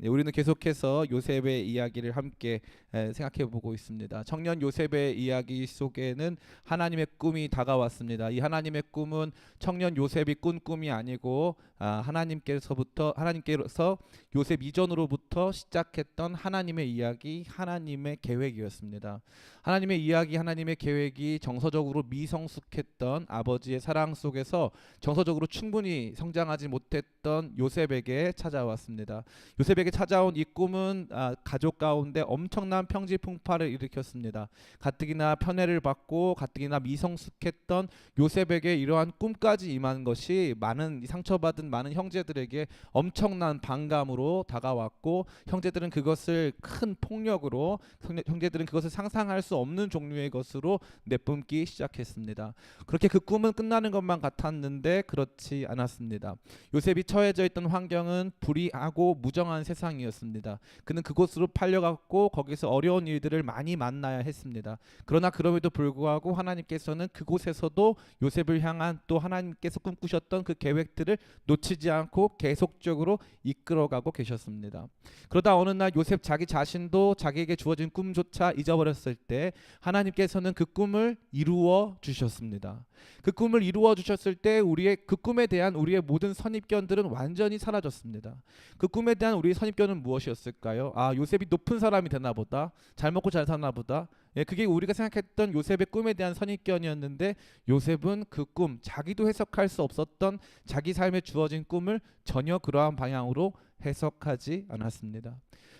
우리는 계속해서 요셉의 이야기를 함께 생각해 보고 있습니다. 청년 요셉의 이야기 속에는 하나님의 꿈이 다가왔습니다. 이 하나님의 꿈은 청년 요셉이 꾼 꿈이 아니고 하나님께서 요셉 이전으로부터 시작했던 하나님의 이야기, 하나님의 계획이었습니다. 하나님의 이야기, 하나님의 계획이 정서적으로 미성숙했던 아버지의 사랑 속에서 정서적으로 충분히 성장하지 못했던 요셉에게 찾아왔습니다. 요셉에게 찾아온 이 꿈은 가족 가운데 엄청난 평지풍파를 일으켰습니다. 가뜩이나 편애를 받고 가뜩이나 미성숙했던 요셉에게 이러한 꿈까지 임한 것이 많은 상처받은 많은 형제들에게 엄청난 반감으로 다가왔고, 형제들은 그것을 큰 폭력으로, 형제들은 그것을 상상할 수 없는 종류의 것으로 내뿜기 시작했습니다. 그렇게 그 꿈은 끝나는 것만 같았는데 그렇지 않았습니다. 요셉이 처해져 있던 환경은 불의하고 무정한 세상이었습니다. 그는 그곳으로 팔려갔고 거기서 어려운 일들을 많이 만나야 했습니다. 그러나 그럼에도 불구하고 하나님께서는 그곳에서도 요셉을 향한 또 하나님께서 꿈꾸셨던 그 계획들을 놓치지 않고 계속적으로 이끌어가고 계셨습니다. 그러다 어느 날 요셉 자기 자신도 자기에게 주어진 꿈조차 잊어버렸을 때 하나님께서는 그 꿈을 이루어 주셨습니다. 그 꿈을 이루어 주셨을 때 그 꿈에 대한 우리의 모든 선입견들은 완전히 사라졌습니다. 그 꿈에 대한 우리의 선입견은 무엇이었을까요? 요셉이 높은 사람이 되나 보다, 잘 먹고 잘 사나 보다. 그게 우리가 생각했던 요셉의 꿈에 대한 선입견이었는데, 요셉은 그 꿈, 자기도 해석할 수 없었던 자기 삶에 주어진 꿈을 전혀 그러한 방향으로 해석하지 않았습니다.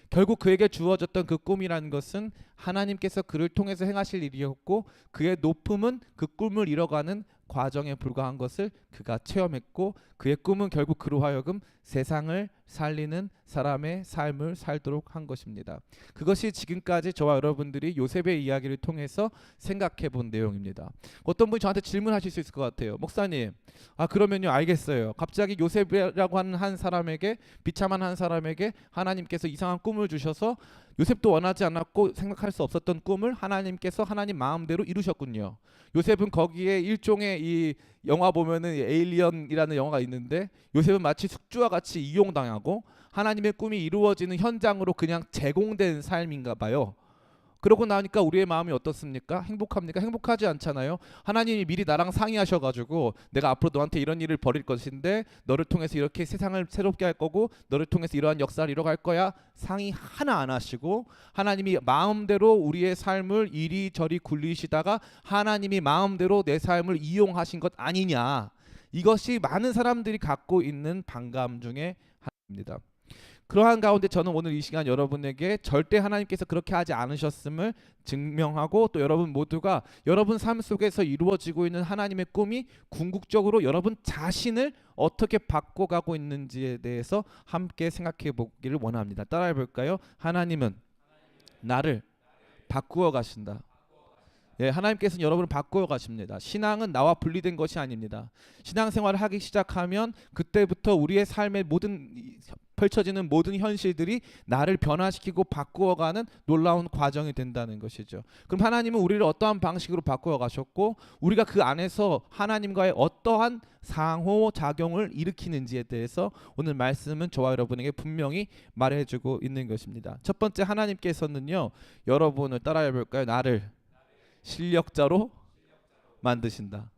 결국 그에게 주어졌던 그 꿈이라는 것은 하나님께서 그를 통해서 행하실 일이었고, 그의 높음은 그 꿈을 이뤄가는 과정에 불과한 것을 그가 체험했고, 그의 꿈은 결국 그로 하여금 세상을 살리는 사람의 삶을 살도록 한 것입니다. 그것이 지금까지 저와 여러분들이 요셉의 이야기를 통해서 생각해 본 내용입니다. 어떤 분이 저한테 질문하실 수 있을 것 같아요. 목사님, 그러면요, 알겠어요. 갑자기 요셉이라고 하는 한 사람에게, 비참한 한 사람에게 하나님께서 이상한 꿈을 주셔서 요셉도 원하지 않았고 생각할 수 없었던 꿈을 하나님께서 하나님 마음대로 이루셨군요. 요셉은 거기에 일종의, 이 영화 보면은 에일리언이라는 영화가 있는데, 요셉은 마치 숙주와 같이 이용당하고 하나님의 꿈이 이루어지는 현장으로 그냥 제공된 삶인가 봐요. 그러고 나니까 우리의 마음이 어떻습니까? 행복합니까? 행복하지 않잖아요. 하나님이 미리 나랑 상의하셔가지고 내가 앞으로 너한테 이런 일을 벌일 것인데 너를 통해서 이렇게 세상을 새롭게 할 거고 너를 통해서 이러한 역사를 이뤄갈 거야. 상의 하나 안 하시고 하나님이 마음대로 우리의 삶을 이리저리 굴리시다가 하나님이 마음대로 내 삶을 이용하신 것 아니냐. 이것이 많은 사람들이 갖고 있는 반감 중에 하나입니다. 그러한 가운데 저는 오늘 이 시간 여러분에게 절대 하나님께서 그렇게 하지 않으셨음을 증명하고, 또 여러분 모두가 여러분 삶 속에서 이루어지고 있는 하나님의 꿈이 궁극적으로 여러분 자신을 어떻게 바꿔가고 있는지에 대해서 함께 생각해 보기를 원합니다. 따라해 볼까요? 하나님은 나를 바꾸어 가신다. 하나님께서는 여러분을 바꾸어 가십니다. 신앙은 나와 분리된 것이 아닙니다. 신앙생활을 하기 시작하면 그때부터 우리의 삶의 펼쳐지는 모든 현실들이 나를 변화시키고 바꾸어가는 놀라운 과정이 된다는 것이죠. 그럼 하나님은 우리를 어떠한 방식으로 바꾸어 가셨고, 우리가 그 안에서 하나님과의 어떠한 상호작용을 일으키는지에 대해서 오늘 말씀은 저와 여러분에게 분명히 말해주고 있는 것입니다. 첫 번째, 하나님께서는요, 여러분을 따라해 볼까요? 나를 실력자로 만드신다.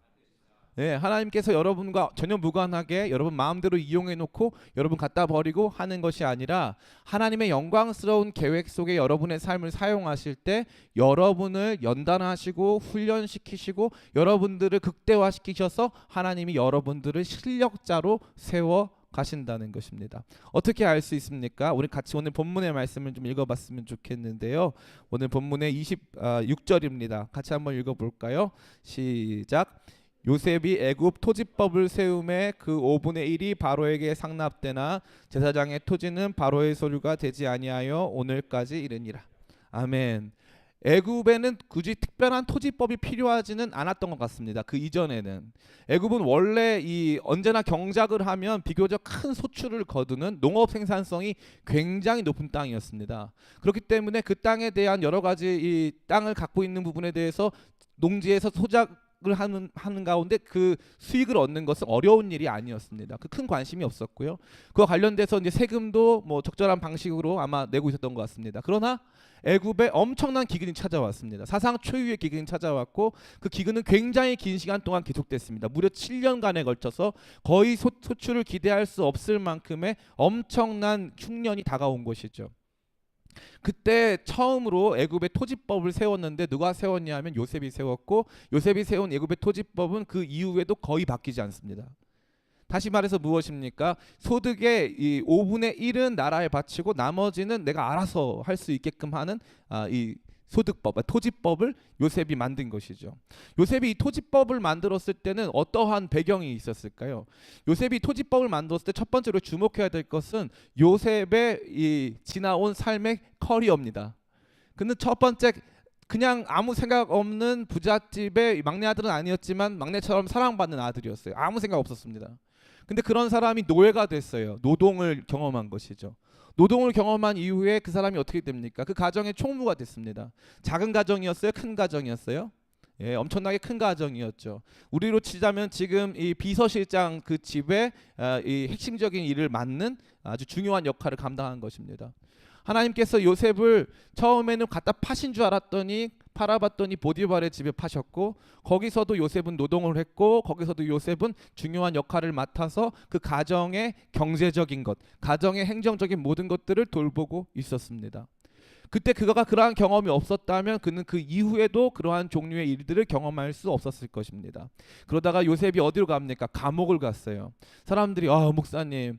하나님께서 여러분과 전혀 무관하게 여러분 마음대로 이용해 놓고 여러분 갖다 버리고 하는 것이 아니라, 하나님의 영광스러운 계획 속에 여러분의 삶을 사용하실 때 여러분을 연단하시고 훈련시키시고 여러분들을 극대화시키셔서 하나님이 여러분들을 실력자로 세워 가신다는 것입니다. 어떻게 알 수 있습니까? 우리 같이 오늘 본문의 말씀을 좀 읽어봤으면 좋겠는데요. 오늘 본문의 26절입니다. 같이 한번 읽어볼까요? 시작. 요셉이 애굽 토지법을 세움에 그 5분의 1이 바로에게 상납되나 제사장의 토지는 바로의 소유가 되지 아니하여 오늘까지 이르니라. 아멘. 애굽에는 굳이 특별한 토지법이 필요하지는 않았던 것 같습니다. 그 이전에는 애굽은 원래 언제나 경작을 하면 비교적 큰 소출을 거두는 농업 생산성이 굉장히 높은 땅이었습니다. 그렇기 때문에 그 땅에 대한 여러 가지 이 땅을 갖고 있는 부분에 대해서 농지에서 하는 가운데 그 수익을 얻는 것은 어려운 일이 아니었습니다. 그 큰 관심이 없었고요. 그와 관련돼서 이제 세금도 뭐 적절한 방식으로 아마 내고 있었던 것 같습니다. 그러나 애굽에 엄청난 기근이 찾아왔습니다. 사상 초유의 기근이 찾아왔고 그 기근은 굉장히 긴 시간 동안 계속됐습니다. 무려 7년간에 걸쳐서 거의 소출을 기대할 수 없을 만큼의 엄청난 흉년이 다가온 것이죠. 그때 처음으로 애굽의 토지법을 세웠는데 누가 세웠냐 하면 요셉이 세웠고, 요셉이 세운 애굽의 토지법은 그 이후에도 거의 바뀌지 않습니다. 다시 말해서 무엇입니까? 소득의 이 5분의 1은 나라에 바치고 나머지는 내가 알아서 할 수 있게끔 하는 이 소득법, 토지법을 요셉이 만든 것이죠. 요셉이 이 토지법을 만들었을 때는 어떠한 배경이 있었을까요? 요셉이 토지법을 만들었을 때 첫 번째로 주목해야 될 것은 요셉의 이 지나온 삶의 커리어입니다. 그는 첫 번째 그냥 아무 생각 없는 부잣집의 막내 아들은 아니었지만 막내처럼 사랑받는 아들이었어요. 아무 생각 없었습니다. 근데 그런 사람이 노예가 됐어요. 노동을 경험한 것이죠. 노동을 경험한 이후에 그 사람이 어떻게 됩니까? 그 가정의 총무가 됐습니다. 작은 가정이었어요? 큰 가정이었어요? 예, 엄청나게 큰 가정이었죠. 우리로 치자면 지금 이 비서실장 그 집에 이 핵심적인 일을 맡는 아주 중요한 역할을 감당한 것입니다. 하나님께서 요셉을 처음에는 갖다 파신 줄 알았더니 팔아봤더니 보디발의 집에 파셨고, 거기서도 요셉은 노동을 했고, 거기서도 요셉은 중요한 역할을 맡아서 그 가정의 경제적인 것, 가정의 행정적인 모든 것들을 돌보고 있었습니다. 그때 그가 그러한 경험이 없었다면 그는 그 이후에도 그러한 종류의 일들을 경험할 수 없었을 것입니다. 그러다가 요셉이 어디로 갑니까? 감옥을 갔어요. 사람들이 목사님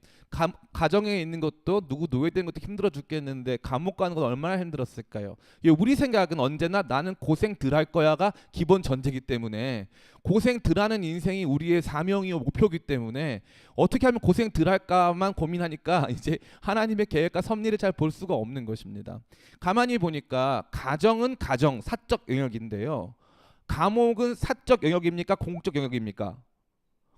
가정에 있는 것도 누구 노예되는 것도 힘들어 죽겠는데 감옥 가는 건 얼마나 힘들었을까요? 우리 생각은 언제나 나는 고생 덜 할 거야가 기본 전제이기 때문에, 고생 덜 하는 인생이 우리의 사명이요 목표이기 때문에 어떻게 하면 고생 덜 할까만 고민하니까 이제 하나님의 계획과 섭리를 잘 볼 수가 없는 것입니다. 가만히 보니까 가정은 가정, 사적 영역인데요. 감옥은 사적 영역입니까? 공적 영역입니까?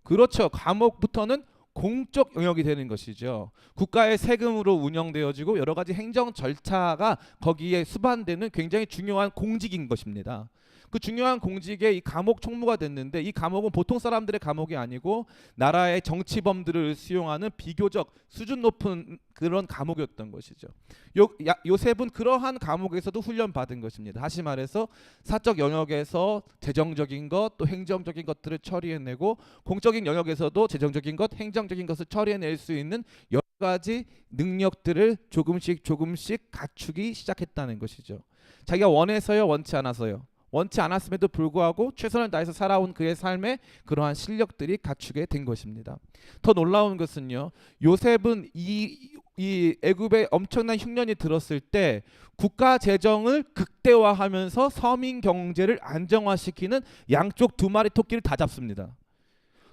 그렇죠. 감옥부터는 공적 영역이 되는 것이죠. 국가의 세금으로 운영되어지고 여러 가지 행정 절차가 거기에 수반되는 굉장히 중요한 공직인 것입니다. 그 중요한 공직에 이 감옥 총무가 됐는데, 이 감옥은 보통 사람들의 감옥이 아니고 나라의 정치범들을 수용하는 비교적 수준 높은 그런 감옥이었던 것이죠. 요셉은 그러한 감옥에서도 훈련받은 것입니다. 다시 말해서 사적 영역에서 재정적인 것, 또 행정적인 것들을 처리해내고, 공적인 영역에서도 재정적인 것, 행정적인 것을 처리해낼 수 있는 여러 가지 능력들을 조금씩 갖추기 시작했다는 것이죠. 자기가 원해서요, 원치 않아서요? 원치 않았음에도 불구하고 최선을 다해서 살아온 그의 삶에 그러한 실력들이 갖추게 된 것입니다. 더 놀라운 것은요, 요셉은 이 애굽에 엄청난 흉년이 들었을 때 국가 재정을 극대화하면서 서민 경제를 안정화시키는 양쪽 두 마리 토끼를 다 잡습니다.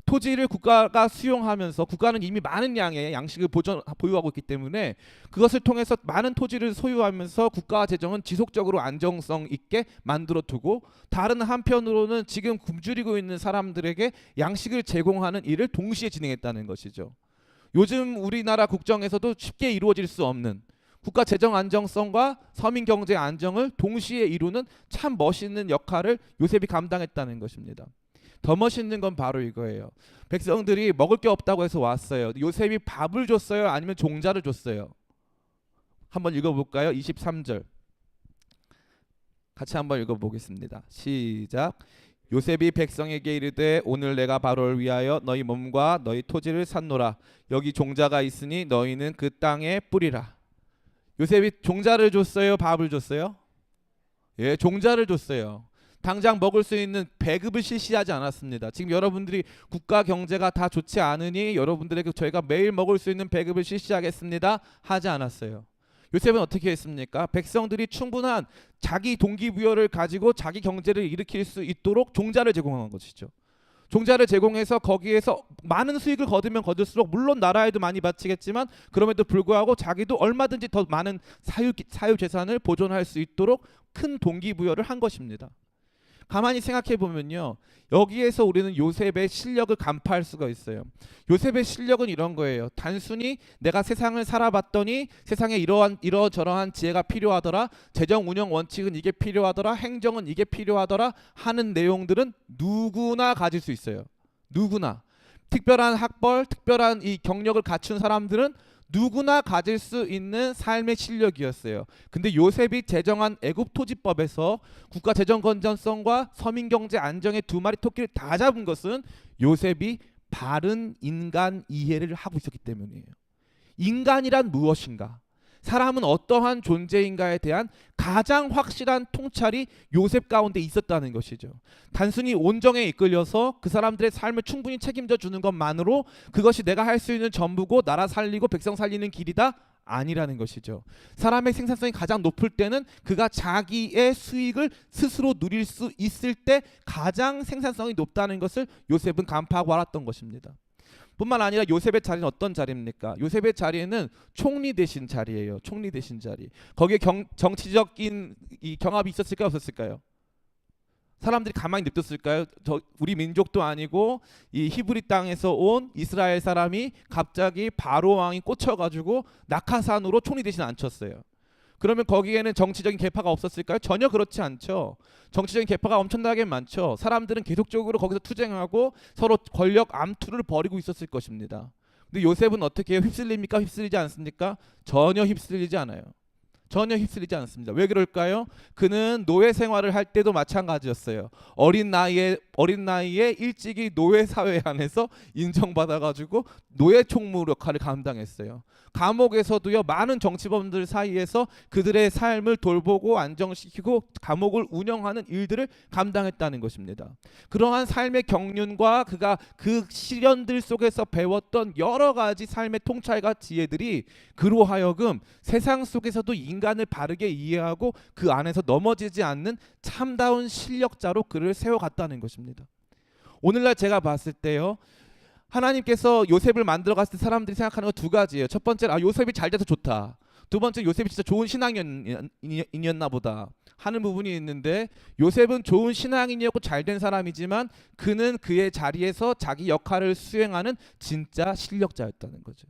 토지를 국가가 수용하면서, 국가는 이미 많은 양의 양식을 보유하고 있기 때문에 그것을 통해서 많은 토지를 소유하면서 국가 재정은 지속적으로 안정성 있게 만들어 두고, 다른 한편으로는 지금 굶주리고 있는 사람들에게 양식을 제공하는 일을 동시에 진행했다는 것이죠. 요즘 우리나라 국정에서도 쉽게 이루어질 수 없는 국가 재정 안정성과 서민 경제 안정을 동시에 이루는 참 멋있는 역할을 요셉이 감당했다는 것입니다. 더 멋있는 건 바로 이거예요. 백성들이 먹을 게 없다고 해서 왔어요. 요셉이 밥을 줬어요? 아니면 종자를 줬어요? 한번 읽어볼까요? 23절 같이 한번 읽어보겠습니다. 시작. 요셉이 백성에게 이르되 오늘 내가 바로를 위하여 너희 몸과 너희 토지를 샀노라. 여기 종자가 있으니 너희는 그 땅에 뿌리라. 요셉이 종자를 줬어요? 밥을 줬어요? 예, 종자를 줬어요. 당장 먹을 수 있는 배급을 실시하지 않았습니다. 지금 여러분들이 국가 경제가 다 좋지 않으니 여러분들에게 저희가 매일 먹을 수 있는 배급을 실시하겠습니다 하지 않았어요. 요셉은 어떻게 했습니까? 백성들이 충분한 자기 동기부여를 가지고 자기 경제를 일으킬 수 있도록 종자를 제공한 것이죠. 종자를 제공해서 거기에서 많은 수익을 거두면 거둘수록 물론 나라에도 많이 바치겠지만 그럼에도 불구하고 자기도 얼마든지 더 많은 사유 재산을 보존할 수 있도록 큰 동기부여를 한 것입니다. 가만히 생각해 보면요, 여기에서 우리는 요셉의 실력을 간파할 수가 있어요. 요셉의 실력은 이런 거예요. 단순히 내가 세상을 살아봤더니 세상에 이러저러한 지혜가 필요하더라, 재정 운영 원칙은 이게 필요하더라, 행정은 이게 필요하더라 하는 내용들은 누구나 가질 수 있어요. 누구나. 특별한 학벌, 특별한 이 경력을 갖춘 사람들은 누구나 가질 수 있는 삶의 실력이었어요. 근데 요셉이 제정한 애굽 토지법에서 국가 재정 건전성과 서민 경제 안정의 두 마리 토끼를 다 잡은 것은 요셉이 바른 인간 이해를 하고 있었기 때문이에요. 인간이란 무엇인가? 사람은 어떠한 존재인가에 대한 가장 확실한 통찰이 요셉 가운데 있었다는 것이죠. 단순히 온정에 이끌려서 그 사람들의 삶을 충분히 책임져 주는 것만으로 그것이 내가 할 수 있는 전부고 나라 살리고 백성 살리는 길이다? 아니라는 것이죠. 사람의 생산성이 가장 높을 때는 그가 자기의 수익을 스스로 누릴 수 있을 때 가장 생산성이 높다는 것을 요셉은 간파하고 알았던 것입니다. 뿐만 아니라 요셉의 자리는 어떤 자리입니까? 요셉의 자리는 총리 되신 자리예요. 총리 되신 자리. 거기에 정치적인 이 경합이 있었을까요? 없었을까요? 사람들이 가만히 냅뒀을까요? 우리 민족도 아니고 이 히브리 땅에서 온 이스라엘 사람이 갑자기 바로 왕이 꽂혀가지고 낙하산으로 총리 대신 앉혔어요. 그러면 거기에는 정치적인 계파가 없었을까요? 전혀 그렇지 않죠. 정치적인 계파가 엄청나게 많죠. 사람들은 계속적으로 거기서 투쟁하고 서로 권력 암투를 벌이고 있었을 것입니다. 근데 요셉은 어떻게 해요? 휩쓸립니까? 휩쓸리지 않습니까? 전혀 휩쓸리지 않아요. 전혀 휩쓸리지 않습니다. 왜 그럴까요? 그는 노예 생활을 할 때도 마찬가지였어요. 어린 나이에 일찍이 노예 사회 안에서 인정받아가지고 노예 총무 역할을 감당했어요. 감옥에서도요, 많은 정치범들 사이에서 그들의 삶을 돌보고 안정시키고 감옥을 운영하는 일들을 감당했다는 것입니다. 그러한 삶의 경륜과 그가 그 시련들 속에서 배웠던 여러 가지 삶의 통찰과 지혜들이 그로 하여금 세상 속에서도 인간을 바르게 이해하고 그 안에서 넘어지지 않는 참다운 실력자로 그를 세워갔다는 것입니다. 오늘날 제가 봤을 때요, 하나님께서 요셉을 만들어 갔을 때 사람들이 생각하는 거 두 가지예요. 첫 번째는 요셉이 잘 돼서 좋다. 두 번째, 요셉이 진짜 좋은 신앙인이었나 보다 하는 부분이 있는데, 요셉은 좋은 신앙인이었고 잘된 사람이지만 그는 그의 자리에서 자기 역할을 수행하는 진짜 실력자였다는 거죠.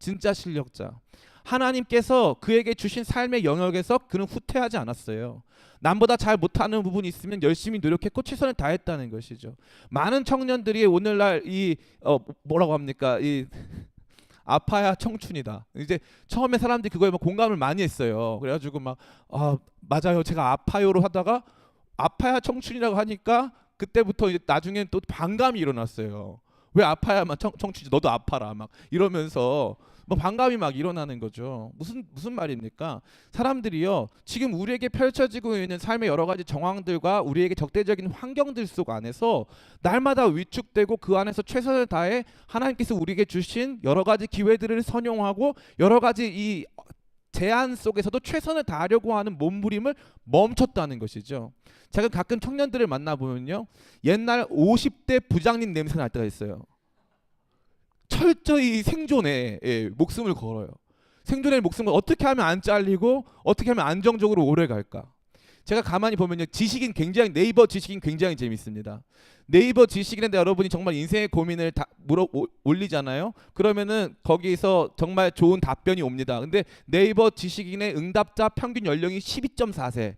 진짜 실력자. 하나님께서 그에게 주신 삶의 영역에서 그는 후퇴하지 않았어요. 남보다 잘 못하는 부분이 있으면 열심히 노력했고 최선을 다했다는 것이죠. 많은 청년들이 오늘날 뭐라고 합니까? 아파야 청춘이다. 이제 처음에 사람들이 그거에 막 공감을 많이 했어요. 그래가지고 막 맞아요, 제가 아파요로 하다가 아파야 청춘이라고 하니까 그때부터 이제 나중엔 또 반감이 일어났어요. 왜 아파야만 청춘이지? 너도 아파라 막 이러면서 뭐 반감이 막 일어나는 거죠. 무슨 말입니까? 사람들이요, 지금 우리에게 펼쳐지고 있는 삶의 여러 가지 정황들과 우리에게 적대적인 환경들 속 안에서 날마다 위축되고 그 안에서 최선을 다해 하나님께서 우리에게 주신 여러 가지 기회들을 선용하고 여러 가지 이 제한 속에서도 최선을 다하려고 하는 몸부림을 멈췄다는 것이죠. 제가 가끔 청년들을 만나보면요, 옛날 50대 부장님 냄새 날 때가 있어요. 철저히 생존에 목숨을 걸어요. 생존의 목숨을 어떻게 하면 안 잘리고 어떻게 하면 안정적으로 오래 갈까? 제가 가만히 보면요, 네이버 지식인 굉장히 재밌습니다. 네이버 지식인인데 여러분이 정말 인생의 고민을 다 올리잖아요. 그러면은 거기서 정말 좋은 답변이 옵니다. 근데 네이버 지식인의 응답자 평균 연령이 12.4세.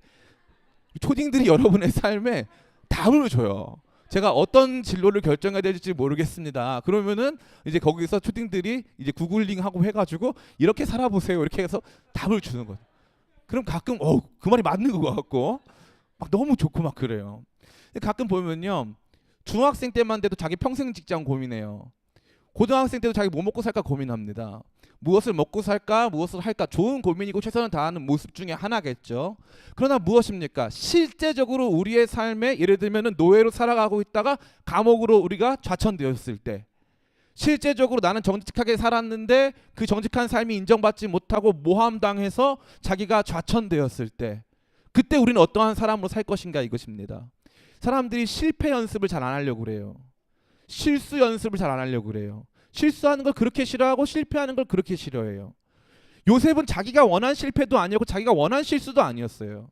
초딩들이 여러분의 삶에 답을 줘요. 제가 어떤 진로를 결정해야 될지 모르겠습니다. 그러면은 이제 거기서 초딩들이 이제 구글링하고 해가지고 이렇게 살아보세요, 이렇게 해서 답을 주는 거예요. 그럼 가끔 그 말이 맞는 것 같고 막 너무 좋고 막 그래요. 가끔 보면요, 중학생 때만 돼도 자기 평생 직장 고민해요. 고등학생 때도 자기 뭐 먹고 살까 고민합니다. 무엇을 먹고 살까, 무엇을 할까, 좋은 고민이고 최선을 다하는 모습 중에 하나겠죠. 그러나 무엇입니까? 실제적으로 우리의 삶에 예를 들면 노예로 살아가고 있다가 감옥으로 우리가 좌천되었을 때, 실제적으로 나는 정직하게 살았는데 그 정직한 삶이 인정받지 못하고 모함당해서 자기가 좌천되었을 때, 그때 우리는 어떠한 사람으로 살 것인가, 이것입니다. 사람들이 실패 연습을 잘 안 하려고 그래요. 실수 연습을 잘 안 하려고 그래요. 실수하는 걸 그렇게 싫어하고 실패하는 걸 그렇게 싫어해요. 요셉은 자기가 원한 실패도 아니었고 자기가 원한 실수도 아니었어요.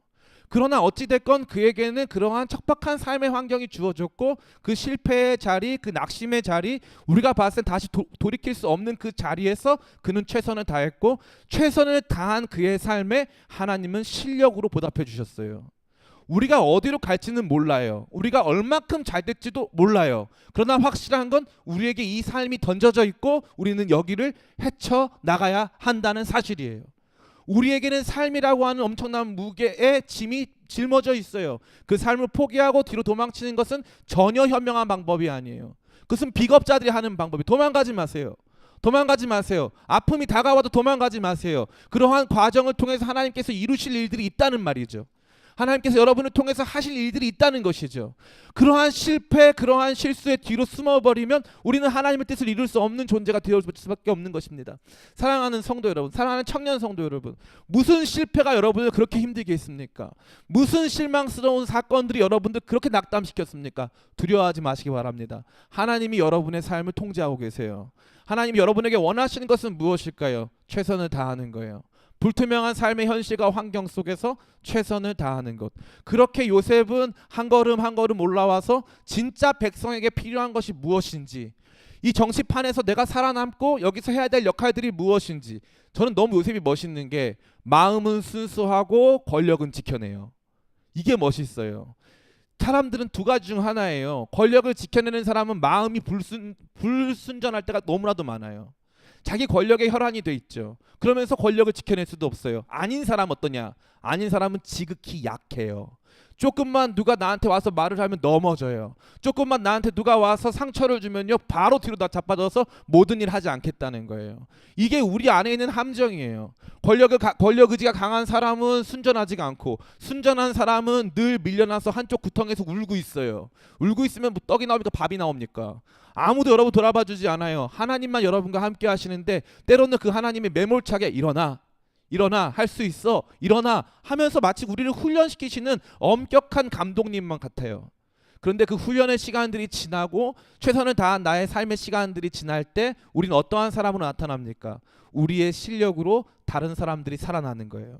그러나 어찌됐건 그에게는 그러한 척박한 삶의 환경이 주어졌고 그 실패의 자리, 그 낙심의 자리, 우리가 봤을 때 다시 돌이킬 수 없는 그 자리에서 그는 최선을 다했고 최선을 다한 그의 삶에 하나님은 실력으로 보답해 주셨어요. 우리가 어디로 갈지는 몰라요. 우리가 얼마큼 잘 될지도 몰라요. 그러나 확실한 건 우리에게 이 삶이 던져져 있고 우리는 여기를 헤쳐 나가야 한다는 사실이에요. 우리에게는 삶이라고 하는 엄청난 무게의 짐이 짊어져 있어요. 그 삶을 포기하고 뒤로 도망치는 것은 전혀 현명한 방법이 아니에요. 그것은 비겁자들이 하는 방법이. 도망가지 마세요. 도망가지 마세요. 아픔이 다가와도 도망가지 마세요. 그러한 과정을 통해서 하나님께서 이루실 일들이 있다는 말이죠. 하나님께서 여러분을 통해서 하실 일들이 있다는 것이죠. 그러한 실패, 그러한 실수의 뒤로 숨어버리면 우리는 하나님의 뜻을 이룰 수 없는 존재가 되어 수밖에 없는 것입니다. 사랑하는 성도 여러분, 사랑하는 청년 성도 여러분, 무슨 실패가 여러분을 그렇게 힘들게 했습니까? 무슨 실망스러운 사건들이 여러분들 그렇게 낙담시켰습니까? 두려워하지 마시기 바랍니다. 하나님이 여러분의 삶을 통제하고 계세요. 하나님이 여러분에게 원하시는 것은 무엇일까요? 최선을 다하는 거예요. 불투명한 삶의 현실과 환경 속에서 최선을 다하는 것. 그렇게 요셉은 한 걸음 한 걸음 올라와서 진짜 백성에게 필요한 것이 무엇인지, 이 정치판에서 내가 살아남고 여기서 해야 될 역할들이 무엇인지. 저는 너무 요셉이 멋있는 게 마음은 순수하고 권력은 지켜내요. 이게 멋있어요. 사람들은 두 가지 중 하나예요. 권력을 지켜내는 사람은 마음이 불순전할 때가 너무나도 많아요. 자기 권력에 혈안이 돼 있죠. 그러면서 권력을 지켜낼 수도 없어요. 아닌 사람 어떠냐? 아닌 사람은 지극히 약해요. 조금만 누가 나한테 와서 말을 하면 넘어져요. 조금만 나한테 누가 와서 상처를 주면요, 바로 뒤로 다 자빠져서 모든 일 하지 않겠다는 거예요. 이게 우리 안에 있는 함정이에요. 권력 의지가 강한 사람은 순전하지가 않고, 순전한 사람은 늘 밀려나서 한쪽 구덩이에서 울고 있어요. 울고 있으면 뭐 떡이 나옵니까? 밥이 나옵니까? 아무도 여러분 돌아봐 주지 않아요. 하나님만 여러분과 함께 하시는데 때로는 그 하나님의 매몰차게 일어나 할 수 있어, 일어나 하면서 마치 우리를 훈련시키시는 엄격한 감독님만 같아요. 그런데 그 훈련의 시간들이 지나고 최선을 다한 나의 삶의 시간들이 지날 때 우리는 어떠한 사람으로 나타납니까? 우리의 실력으로 다른 사람들이 살아나는 거예요.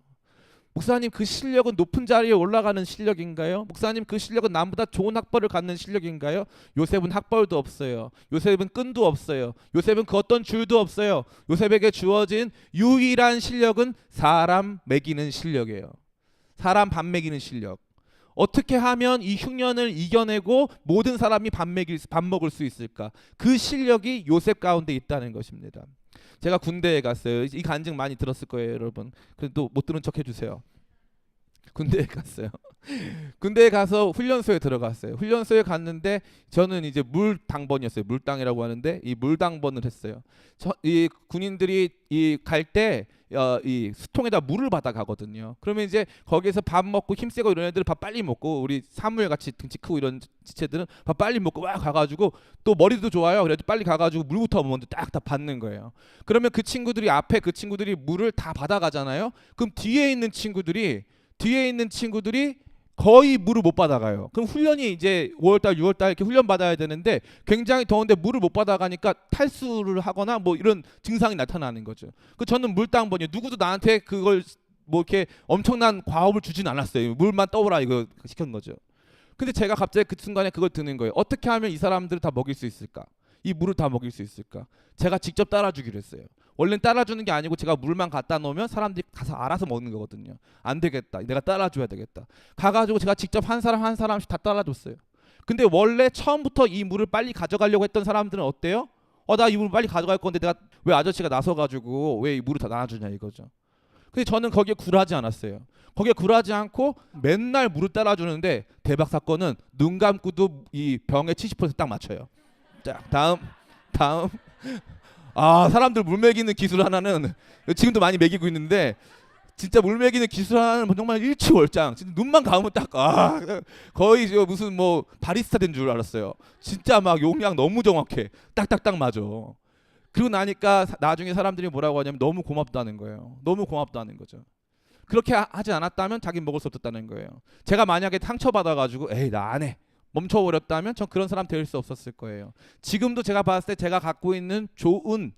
목사님, 그 실력은 높은 자리에 올라가는 실력인가요? 목사님, 그 실력은 남보다 좋은 학벌을 갖는 실력인가요? 요셉은 학벌도 없어요. 요셉은 끈도 없어요. 요셉은 그 어떤 줄도 없어요. 요셉에게 주어진 유일한 실력은 사람 먹이는 실력이에요. 사람 밥 먹이는 실력. 어떻게 하면 이 흉년을 이겨내고 모든 사람이 밥 먹을 수 있을까? 그 실력이 요셉 가운데 있다는 것입니다. 제가 군대에 갔어요. 이 간증 많이 들었을 거예요, 여러분. 그래도 못 들은 척 해주세요. 군대에 갔어요. 군대에 가서 훈련소에 들어갔어요. 훈련소에 갔는데 저는 이제 물당번이었어요. 물당이라고 하는데 이 물당번을 했어요. 이 군인들이 갈 때 이 수통에다 물을 받아 가거든요. 그러면 이제 거기에서 밥 먹고 힘세고 이런 애들은 밥 빨리 먹고, 우리 사무엘 같이 등치 크고 이런 지체들은 밥 빨리 먹고 와 가가지고 또 머리도 좋아요. 그래도 빨리 가가지고 물부터 먼저 딱 다 받는 거예요. 그러면 그 친구들이 앞에 그 친구들이 물을 다 받아가잖아요. 그럼 뒤에 있는 친구들이 거의 물을 못 받아가요. 그럼 훈련이 이제 5월달, 6월달 이렇게 훈련 받아야 되는데 굉장히 더운데 물을 못 받아가니까 탈수를 하거나 뭐 이런 증상이 나타나는 거죠. 그 저는 물당번이에요. 누구도 나한테 그걸 뭐 이렇게 엄청난 과업을 주진 않았어요. 물만 떠오라 이거 시킨 거죠. 근데 제가 갑자기 그 순간에 그걸 드는 거예요. 어떻게 하면 이 사람들을 다 먹일 수 있을까? 이 물을 다 먹일 수 있을까? 제가 직접 따라주기로 했어요. 원래는 따라주는 게 아니고 제가 물만 갖다 놓으면 사람들이 가서 알아서 먹는 거거든요. 안 되겠다. 내가 따라줘야 되겠다. 가가지고 제가 직접 한 사람 한 사람씩 다 따라줬어요. 근데 원래 처음부터 이 물을 빨리 가져가려고 했던 사람들은 어때요? 나 이 물 빨리 가져갈 건데 내가 왜 아저씨가 나서가지고 왜 이 물을 다 나눠주냐 이거죠. 근데 저는 거기에 굴하지 않았어요. 거기에 굴하지 않고 맨날 물을 따라주는데 대박 사건은 눈 감고도 이 병의 70% 딱 맞춰요. 자, 다음. 사람들 물 먹이는 기술 하나는 지금도 많이 먹이고 있는데, 진짜 물 먹이는 기술 하나는 정말 일취월장. 진짜 눈만 감으면 딱 거의 무슨 뭐 바리스타 된 줄 알았어요. 진짜 막 용량 너무 정확해. 딱딱딱 맞아. 그리고 나니까 나중에 사람들이 뭐라고 하냐면 너무 고맙다는 거예요. 너무 고맙다는 거죠. 그렇게 하지 않았다면 자기 먹을 수 없었다는 거예요. 제가 만약에 상처받아가지고 에이 나 안 해 멈춰버렸다면 전 그런 사람 될 수 없었을 거예요. 지금도 제가 봤을 때 제가 갖고 있는 좋은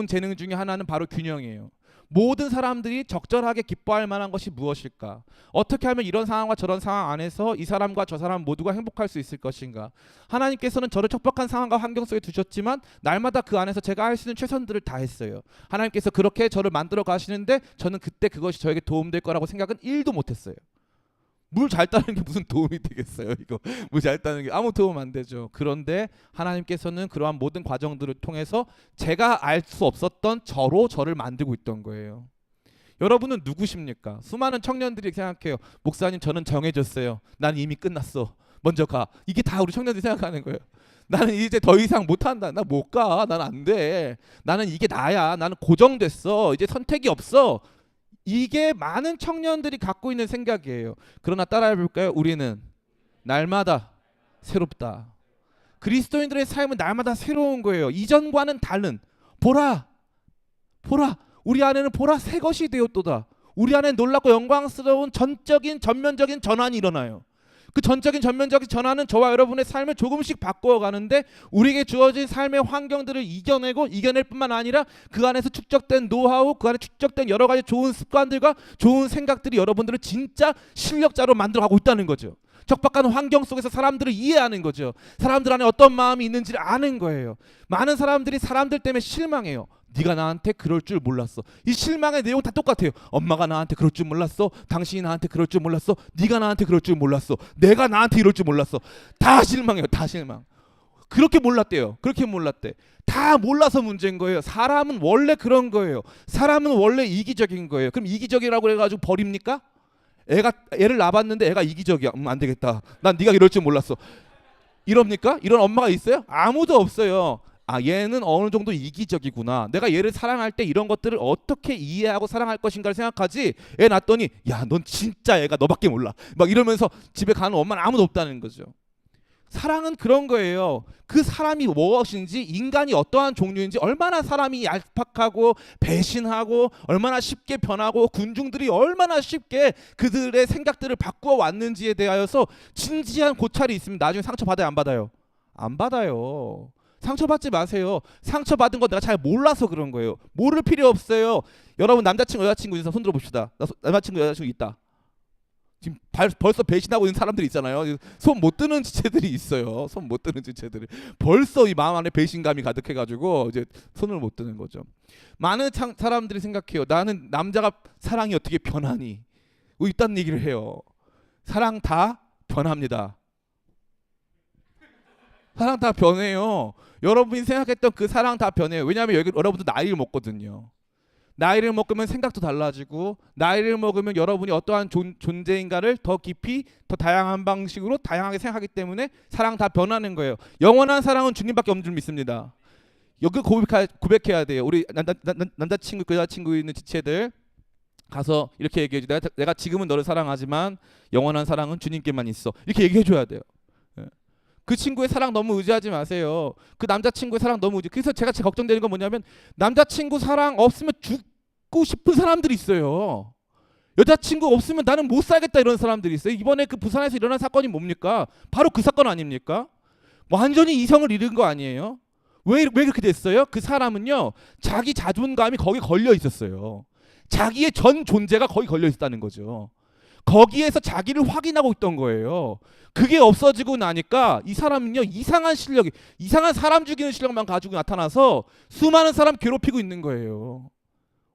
재능 중에 하나는 바로 균형이에요. 모든 사람들이 적절하게 기뻐할 만한 것이 무엇일까? 어떻게 하면 이런 상황과 저런 상황 안에서 이 사람과 저 사람 모두가 행복할 수 있을 것인가? 하나님께서는 저를 척박한 상황과 환경 속에 두셨지만 날마다 그 안에서 제가 할 수 있는 최선들을 다했어요. 하나님께서 그렇게 저를 만들어 가시는데 저는 그때 그것이 저에게 도움될 거라고 생각은 1도 못했어요. 물 잘 따는 게 무슨 도움이 되겠어요? 이거 물 잘 따는 게 아무 도움 안 되죠. 그런데 하나님께서는 그러한 모든 과정들을 통해서 제가 알 수 없었던 저로 저를 만들고 있던 거예요. 여러분은 누구십니까? 수많은 청년들이 생각해요. 목사님, 저는 정해졌어요. 난 이미 끝났어. 먼저 가. 이게 다 우리 청년들이 생각하는 거예요. 나는 이제 더 이상 못한다. 나 못 가. 난 안 돼. 나는 이게 나야. 나는 고정됐어. 이제 선택이 없어. 이게 많은 청년들이 갖고 있는 생각이에요. 그러나 따라해 볼까요? 우리는 날마다 새롭다. 그리스도인들의 삶은 날마다 새로운 거예요. 이전과는 다른. 보라, 보라, 우리 안에는 보라 새 것이 되었도다. 우리 안에 놀랍고 영광스러운 전면적인 전환이 일어나요. 그 전적인 전면적인 전환은 저와 여러분의 삶을 조금씩 바꾸어가는데 우리에게 주어진 삶의 환경들을 이겨낼 뿐만 아니라 그 안에서 축적된 노하우, 그 안에 축적된 여러 가지 좋은 습관들과 좋은 생각들이 여러분들을 진짜 실력자로 만들어가고 있다는 거죠. 척박한 환경 속에서 사람들을 이해하는 거죠. 사람들 안에 어떤 마음이 있는지를 아는 거예요. 많은 사람들이 사람들 때문에 실망해요. 네가 나한테 그럴 줄 몰랐어. 이 실망의 내용 다 똑같아요. 엄마가 나한테 그럴 줄 몰랐어. 당신이 나한테 그럴 줄 몰랐어. 네가 나한테 그럴 줄 몰랐어. 내가 나한테 이럴 줄 몰랐어. 다 실망해요. 다 실망. 그렇게 몰랐대요. 그렇게 몰랐대. 다 몰라서 문제인 거예요. 사람은 원래 그런 거예요. 사람은 원래 이기적인 거예요. 그럼 이기적이라고 해가지고 버립니까? 애를 낳았는데 애가 이기적이야. 안 되겠다. 난 네가 이럴 줄 몰랐어. 이럽니까? 이런 엄마가 있어요? 아무도 없어요. 아, 얘는 어느 정도 이기적이구나. 내가 얘를 사랑할 때 이런 것들을 어떻게 이해하고 사랑할 것인가를 생각하지. 애 낳았더니 야, 넌 진짜 애가 너밖에 몰라. 막 이러면서 집에 가는 엄마는 아무도 없다는 거죠. 사랑은 그런 거예요. 그 사람이 무엇인지, 인간이 어떠한 종류인지, 얼마나 사람이 얄팍하고 배신하고 얼마나 쉽게 변하고 군중들이 얼마나 쉽게 그들의 생각들을 바꾸어 왔는지에 대하여서 진지한 고찰이 있으면 나중에 상처 받아요, 안 받아요? 안 받아요. 상처받지 마세요. 상처받은 거 내가 잘 몰라서 그런 거예요. 모를 필요 없어요. 여러분 남자친구 여자친구 있어서 손 들어봅시다. 남자친구 여자친구 있다. 지금 벌써 배신하고 있는 사람들이 있잖아요. 손 못 드는 지체들이 있어요. 손 못 드는 지체들이 벌써 이 마음 안에 배신감이 가득해가지고 이제 손을 못 드는 거죠. 많은 사람들이 생각해요. 나는 남자가 사랑이 어떻게 변하니? 이딴 얘기를 해요. 사랑 다 변합니다. 사랑 다 변해요. 여러분이 생각했던 그 사랑 다 변해요. 왜냐하면 여러분도 나이를 먹거든요. 나이를 먹으면 생각도 달라지고, 나이를 먹으면 여러분이 어떠한 존재인가를 더 깊이 더 다양한 방식으로 다양하게 생각하기 때문에 사랑 다 변하는 거예요. 영원한 사랑은 주님밖에 없는 줄 믿습니다. 여기 고백해야 돼요. 우리 남자친구 여자친구 있는 지체들 가서 이렇게 얘기해줘. 내가 지금은 너를 사랑하지만 영원한 사랑은 주님께만 있어. 이렇게 얘기해줘야 돼요. 그 친구의 사랑 너무 의지하지 마세요. 그 남자친구의 사랑 너무 그래서 제가 걱정되는 건 뭐냐면 남자친구 사랑 없으면 죽고 싶은 사람들이 있어요. 여자친구 없으면 나는 못 살겠다 이런 사람들이 있어요. 이번에 그 부산에서 일어난 사건이 뭡니까? 바로 그 사건 아닙니까? 완전히 이성을 잃은 거 아니에요? 왜 그렇게 됐어요? 그 사람은요, 자기 자존감이 거기 걸려 있었어요. 자기의 전 존재가 거기 걸려 있었다는 거죠. 거기에서 자기를 확인하고 있던 거예요. 그게 없어지고 나니까 이 사람은요, 이상한 사람 죽이는 실력만 가지고 나타나서 수많은 사람 괴롭히고 있는 거예요.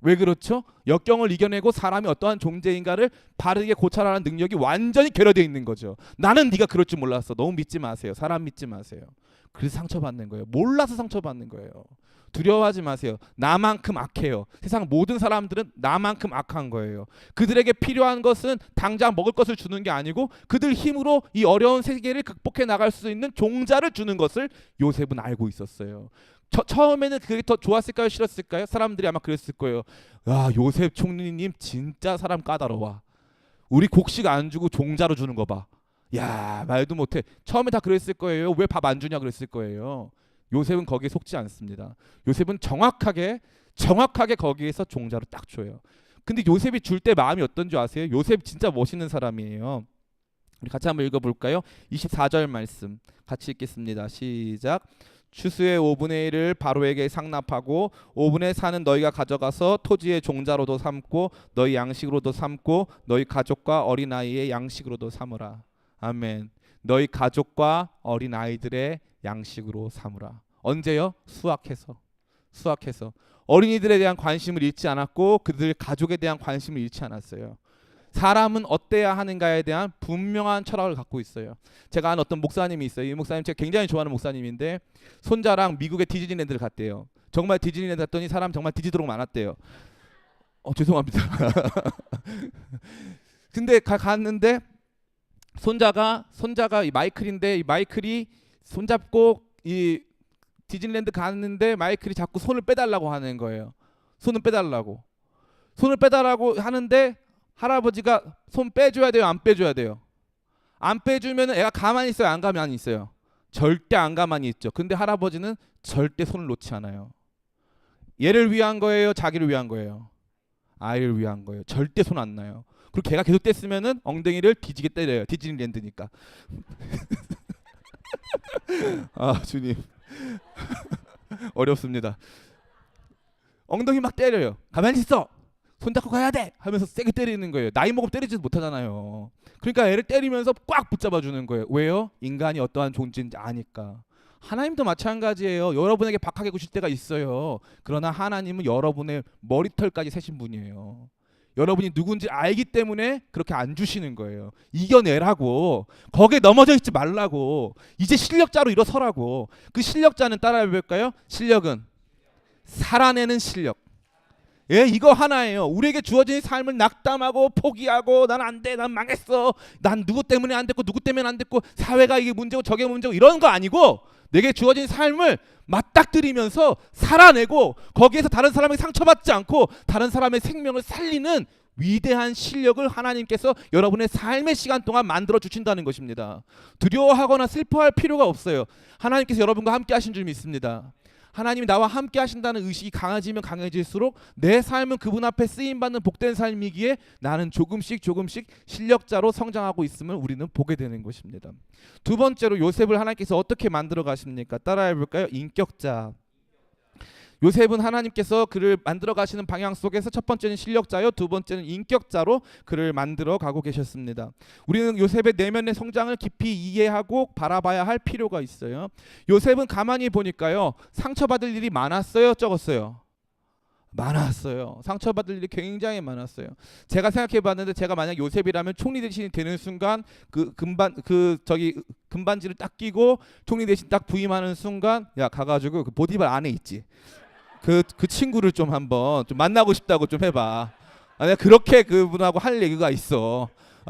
왜 그렇죠? 역경을 이겨내고 사람이 어떠한 존재인가를 바르게 고찰하는 능력이 완전히 결여되어 있는 거죠. 나는 네가 그럴 줄 몰랐어. 너무 믿지 마세요. 사람 믿지 마세요. 그래서 상처받는 거예요. 몰라서 상처받는 거예요. 두려워하지 마세요. 나만큼 악해요. 세상 모든 사람들은 나만큼 악한 거예요. 그들에게 필요한 것은 당장 먹을 것을 주는 게 아니고 그들 힘으로 이 어려운 세계를 극복해 나갈 수 있는 종자를 주는 것을 요셉은 알고 있었어요. 처음에는 그게 더 좋았을까요? 싫었을까요? 사람들이 아마 그랬을 거예요. 아, 요셉 총리님 진짜 사람 까다로워. 우리 곡식 안 주고 종자로 주는 거 봐. 야, 말도 못해. 처음에 다 그랬을 거예요. 왜 밥 안 주냐 그랬을 거예요. 요셉은 거기에 속지 않습니다. 요셉은 정확하게 거기에서 종자로 딱 줘요. 근데 요셉이 줄 때 마음이 어떤지 아세요? 요셉 진짜 멋있는 사람이에요. 우리 같이 한번 읽어볼까요? 24절 말씀 같이 읽겠습니다. 시작. 추수의 5분의 1을 바로에게 상납하고 5분의 4는 너희가 가져가서 토지의 종자로도 삼고 너희 양식으로도 삼고 너희 가족과 어린아이의 양식으로도 삼으라. 아멘. 너희 가족과 어린아이들의 양식으로 삼으라. 언제요? 수확해서 어린이들에 대한 관심을 잃지 않았고 그들 가족에 대한 관심을 잃지 않았어요. 사람은 어때야 하는가에 대한 분명한 철학을 갖고 있어요. 제가 아는 어떤 목사님이 있어요. 이 목사님 제가 굉장히 좋아하는 목사님인데 손자랑 미국의 디즈니랜드를 갔대요. 정말 디즈니랜드 갔더니 사람 정말 뒤지도록 많았대요. 죄송합니다. 근데 갔는데 손자가 이 마이클인데 이 마이클이 손잡고 이 디즈니랜드 갔는데 마이클이 자꾸 손을 빼달라고 하는 거예요. 손을 빼달라고 하는데 할아버지가 손 빼줘야 돼요? 안 빼줘야 돼요? 안 빼주면 애가 가만히 있어요? 안 가만히 있어요? 절대 안 가만히 있죠. 근데 할아버지는 절대 손을 놓지 않아요. 얘를 위한 거예요? 자기를 위한 거예요? 아이를 위한 거예요. 절대 손 안 놔요. 그리고 걔가 계속 뗐으면은 엉덩이를 뒤지게 때려요. 디즈니랜드니까. 아 주님 어렵습니다. 엉덩이 막 때려요. 가만히 있어. 손잡고 가야 돼 하면서 세게 때리는 거예요. 나이 먹으면 때리지도 못하잖아요. 그러니까 애를 때리면서 꽉 붙잡아 주는 거예요. 왜요? 인간이 어떠한 존재인지 아니까. 하나님도 마찬가지예요. 여러분에게 박하게 구실 때가 있어요. 그러나 하나님은 여러분의 머리털까지 세신 분이에요. 여러분이 누군지 알기 때문에 그렇게 안 주시는 거예요. 이겨내라고. 거기에 넘어져 있지 말라고. 이제 실력자로 일어서라고. 그 실력자는 따라해 볼까요? 실력은 살아내는 실력. 예, 이거 하나예요. 우리에게 주어진 삶을 낙담하고 포기하고 난 안 돼, 난 망했어, 난 누구 때문에 안 됐고 누구 때문에 안 됐고 사회가 이게 문제고 저게 문제고 이런 거 아니고 내게 주어진 삶을 맞닥뜨리면서 살아내고 거기에서 다른 사람에게 상처받지 않고 다른 사람의 생명을 살리는 위대한 실력을 하나님께서 여러분의 삶의 시간 동안 만들어 주신다는 것입니다. 두려워하거나 슬퍼할 필요가 없어요. 하나님께서 여러분과 함께 하신 줄 믿습니다. 하나님이 나와 함께 하신다는 의식이 강해지면 강해질수록 내 삶은 그분 앞에 쓰임받는 복된 삶이기에 나는 조금씩 실력자로 성장하고 있음을 우리는 보게 되는 것입니다. 두 번째로 요셉을 하나님께서 어떻게 만들어 가십니까? 따라해 볼까요? 인격자. 요셉은 하나님께서 그를 만들어 가시는 방향 속에서 첫 번째는 실력자요, 두 번째는 인격자로 그를 만들어 가고 계셨습니다. 우리는 요셉의 내면의 성장을 깊이 이해하고 바라봐야 할 필요가 있어요. 요셉은 가만히 보니까요, 상처받을 일이 많았어요, 적었어요? 많았어요. 상처받을 일이 굉장히 많았어요. 제가 생각해봤는데 제가 만약 요셉이라면 총리 대신이 되는 순간 금반지를 딱 끼고 총리 대신 딱 부임하는 순간 야 가가지고 그 보디발 안에 있지. 그 친구를 좀 한번 좀 만나고 싶다고 좀 해봐. 내가 그렇게 그분하고 할 얘기가 있어.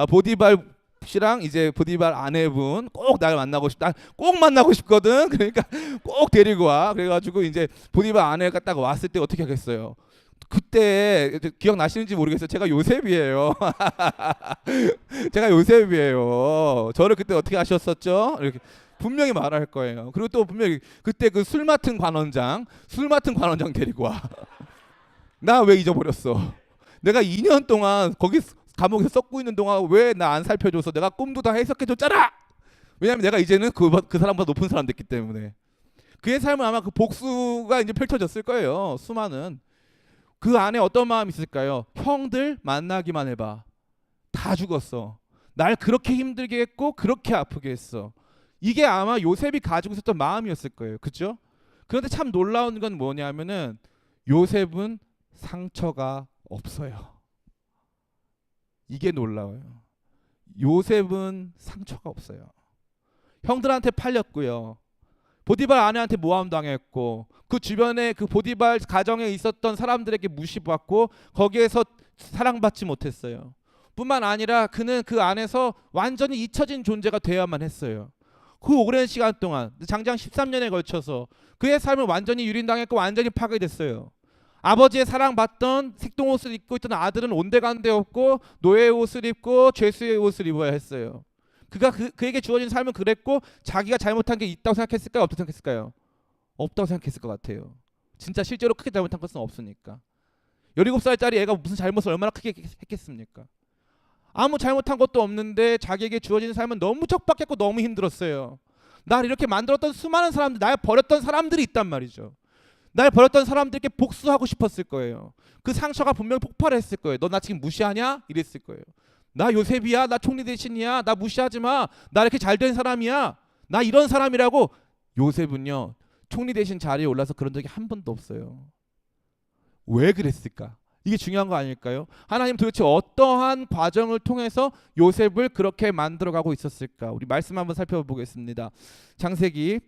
보디발 씨랑 이제 보디발 아내분 꼭 나를 만나고 싶다. 꼭 만나고 싶거든. 그러니까 꼭 데리고 와. 그래가지고 이제 보디발 아내가 딱 왔을 때 어떻게 하겠어요? 그때 기억나시는지 모르겠어요. 제가 요셉이에요. 제가 요셉이에요. 저를 그때 어떻게 하셨었죠? 이렇게 분명히 말할 거예요. 그리고 또 분명히 그때 그 술 맡은 관원장 데리고 와. 나 왜 잊어버렸어? 내가 2년 동안 거기 감옥에서 썩고 있는 동안 왜 나 안 살펴줘서 내가 꿈도 다 해석해줬잖아. 왜냐면 내가 이제는 그 사람보다 높은 사람 됐기 때문에. 그의 삶은 아마 그 복수가 이제 펼쳐졌을 거예요. 수많은. 그 안에 어떤 마음이 있을까요? 형들 만나기만 해봐. 다 죽었어. 날 그렇게 힘들게 했고 그렇게 아프게 했어. 이게 아마 요셉이 가지고 있었던 마음이었을 거예요. 그렇죠? 그런데 참 놀라운 건 뭐냐면은 요셉은 상처가 없어요. 이게 놀라워요. 요셉은 상처가 없어요. 형들한테 팔렸고요. 보디발 아내한테 모함당했고 그 주변에 그 보디발 가정에 있었던 사람들에게 무시받고 거기에서 사랑받지 못했어요. 뿐만 아니라 그는 그 안에서 완전히 잊혀진 존재가 되어야만 했어요. 그 오랜 시간 동안 장장 13년에 걸쳐서 그의 삶을 완전히 유린당했고 완전히 파괴됐어요. 아버지의 사랑받던 색동옷을 입고 있던 아들은 온데간데 없고 노예의 옷을 입고 죄수의 옷을 입어야 했어요. 그에게 주어진 삶은 그랬고 자기가 잘못한 게 있다고 생각했을까요? 없다고 생각했을까요? 없다고 생각했을 것 같아요. 진짜 실제로 크게 잘못한 것은 없으니까. 17살짜리 애가 무슨 잘못을 얼마나 크게 했겠습니까? 아무 잘못한 것도 없는데 자기에게 주어진 삶은 너무 척박했고 너무 힘들었어요. 날 이렇게 만들었던 수많은 사람들, 날 버렸던 사람들이 있단 말이죠. 날 버렸던 사람들께 복수하고 싶었을 거예요. 그 상처가 분명히 폭발했을 거예요. 너 나 지금 무시하냐? 이랬을 거예요. 나 요셉이야. 나 총리 대신이야. 나 무시하지 마. 나 이렇게 잘된 사람이야. 나 이런 사람이라고. 요셉은요, 총리 대신 자리에 올라서 그런 적이 한 번도 없어요. 왜 그랬을까? 이게 중요한 거 아닐까요? 하나님 도대체 어떠한 과정을 통해서 요셉을 그렇게 만들어가고 있었을까? 우리 말씀 한번 살펴보겠습니다. 창세기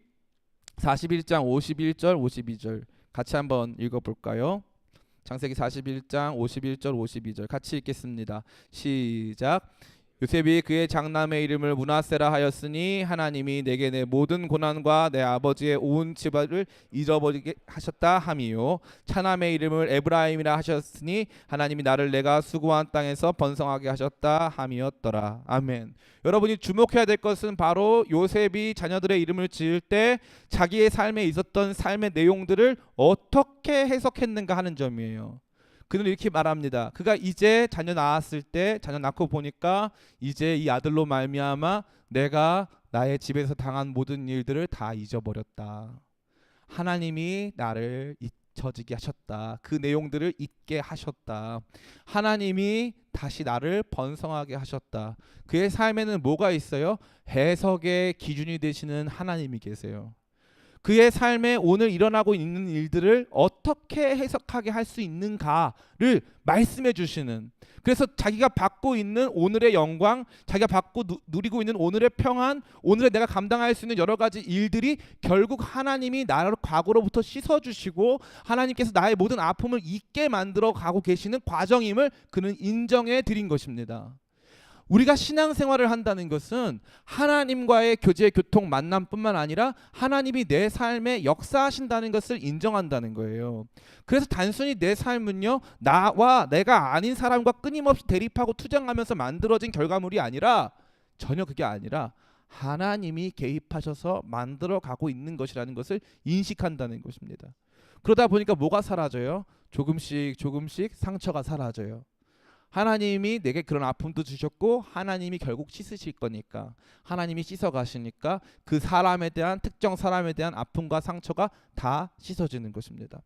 41장 51절 52절 같이 한번 읽어볼까요? 창세기 41장 51절 52절 같이 읽겠습니다. 시작. 요셉이 그의 장남의 이름을 므낫세라 하였으니 하나님이 내게 내 모든 고난과 내 아버지의 온 집안을 잊어버리게 하셨다 함이요, 차남의 이름을 에브라임이라 하셨으니 하나님이 나를 내가 수고한 땅에서 번성하게 하셨다 함이었더라. 아멘. 여러분이 주목해야 될 것은 바로 요셉이 자녀들의 이름을 지을 때 자기의 삶에 있었던 삶의 내용들을 어떻게 해석했는가 하는 점이에요. 그는 이렇게 말합니다. 그가 이제 자녀 낳았을 때, 자녀 낳고 보니까 이제 이 아들로 말미암아 내가 나의 집에서 당한 모든 일들을 다 잊어버렸다. 하나님이 나를 잊혀지게 하셨다. 그 내용들을 잊게 하셨다. 하나님이 다시 나를 번성하게 하셨다. 그의 삶에는 뭐가 있어요? 해석의 기준이 되시는 하나님이 계세요. 그의 삶에 오늘 일어나고 있는 일들을 어떻게 해석하게 할 수 있는가를 말씀해 주시는, 그래서 자기가 받고 있는 오늘의 영광, 자기가 받고 누리고 있는 오늘의 평안, 오늘의 내가 감당할 수 있는 여러 가지 일들이 결국 하나님이 나를 과거로부터 씻어주시고 하나님께서 나의 모든 아픔을 잊게 만들어 가고 계시는 과정임을 그는 인정해 드린 것입니다. 우리가 신앙생활을 한다는 것은 하나님과의 교제, 교통, 만남뿐만 아니라 하나님이 내 삶에 역사하신다는 것을 인정한다는 거예요. 그래서 단순히 내 삶은요, 나와 내가 아닌 사람과 끊임없이 대립하고 투쟁하면서 만들어진 결과물이 아니라, 전혀 그게 아니라 하나님이 개입하셔서 만들어가고 있는 것이라는 것을 인식한다는 것입니다. 그러다 보니까 뭐가 사라져요? 조금씩 조금씩 상처가 사라져요. 하나님이 내게 그런 아픔도 주셨고 하나님이 결국 씻으실 거니까, 하나님이 씻어 가시니까 그 사람에 대한, 특정 사람에 대한 아픔과 상처가 다 씻어지는 것입니다.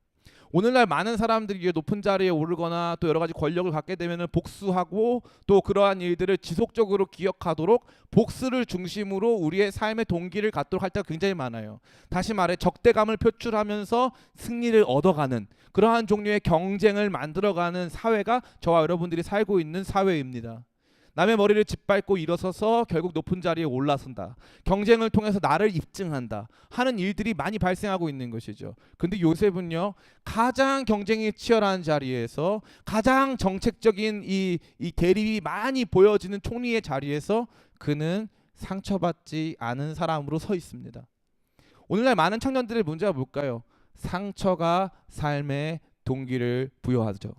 오늘날 많은 사람들이 높은 자리에 오르거나 또 여러 가지 권력을 갖게 되면 복수하고 또 그러한 일들을 지속적으로 기억하도록 복수를 중심으로 우리의 삶의 동기를 갖도록 할 때가 굉장히 많아요. 다시 말해 적대감을 표출하면서 승리를 얻어가는 그러한 종류의 경쟁을 만들어가는 사회가 저와 여러분들이 살고 있는 사회입니다. 남의 머리를 짓밟고 일어서서 결국 높은 자리에 올라선다, 경쟁을 통해서 나를 입증한다 하는 일들이 많이 발생하고 있는 것이죠. 근데 요셉은요, 가장 경쟁이 치열한 자리에서, 가장 정책적인 이 대립이 많이 보여지는 총리의 자리에서 그는 상처받지 않은 사람으로 서 있습니다. 오늘날 많은 청년들의 문제가 뭘까요? 상처가 삶의 동기를 부여하죠.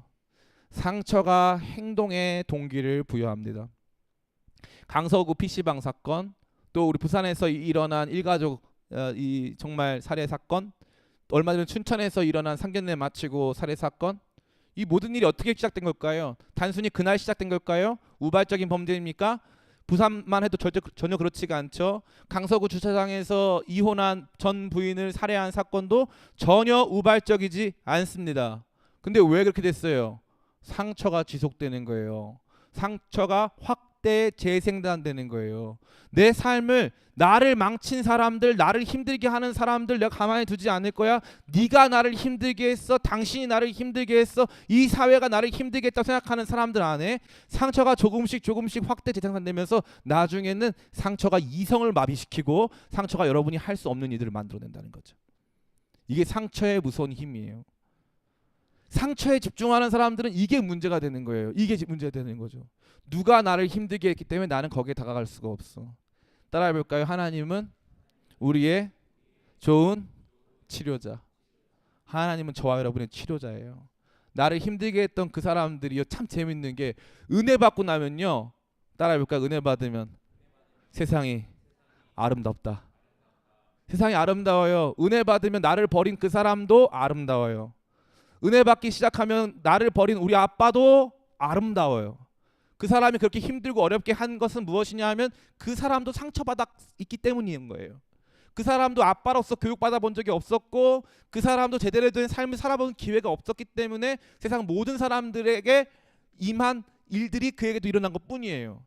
상처가 행동의 동기를 부여합니다. 강서구 PC방 사건, 또 우리 부산에서 일어난 일가족 이 정말 살해 사건, 얼마 전 춘천에서 일어난 상견례 마치고 살해 사건, 이 모든 일이 어떻게 시작된 걸까요? 단순히 그날 시작된 걸까요? 우발적인 범죄입니까? 부산만 해도 전혀 그렇지가 않죠. 강서구 주차장에서 이혼한 전 부인을 살해한 사건도 전혀 우발적이지 않습니다. 근데 왜 그렇게 됐어요? 상처가 지속되는 거예요. 상처가 확대 재생산되는 거예요. 내 삶을, 나를 망친 사람들, 나를 힘들게 하는 사람들 내가 가만히 두지 않을 거야. 네가 나를 힘들게 했어, 당신이 나를 힘들게 했어, 이 사회가 나를 힘들게 했다고 생각하는 사람들 안에 상처가 조금씩 확대 재생산되면서 나중에는 상처가 이성을 마비시키고 상처가 여러분이 할 수 없는 일들을 만들어낸다는 거죠. 이게 상처의 무서운 힘이에요. 상처에 집중하는 사람들은 이게 문제가 되는 거예요. 이게 문제가 되는 거죠. 누가 나를 힘들게 했기 때문에 나는 거기에 다가갈 수가 없어. 따라해 볼까요? 하나님은 우리의 좋은 치료자. 하나님은 저와 여러분의 치료자예요. 나를 힘들게 했던 그 사람들이요, 참 재밌는 게 은혜 받고 나면요, 따라해 볼까요? 은혜 받으면 세상이 아름답다. 세상이 아름다워요. 은혜 받으면 나를 버린 그 사람도 아름다워요. 은혜 받기 시작하면 나를 버린 우리 아빠도 아름다워요. 그 사람이 그렇게 힘들고 어렵게 한 것은 무엇이냐 하면 그 사람도 상처받아 있기 때문인 거예요. 그 사람도 아빠로서 교육받아 본 적이 없었고 그 사람도 제대로 된 삶을 살아본 기회가 없었기 때문에 세상 모든 사람들에게 임한 일들이 그에게도 일어난 것뿐이에요.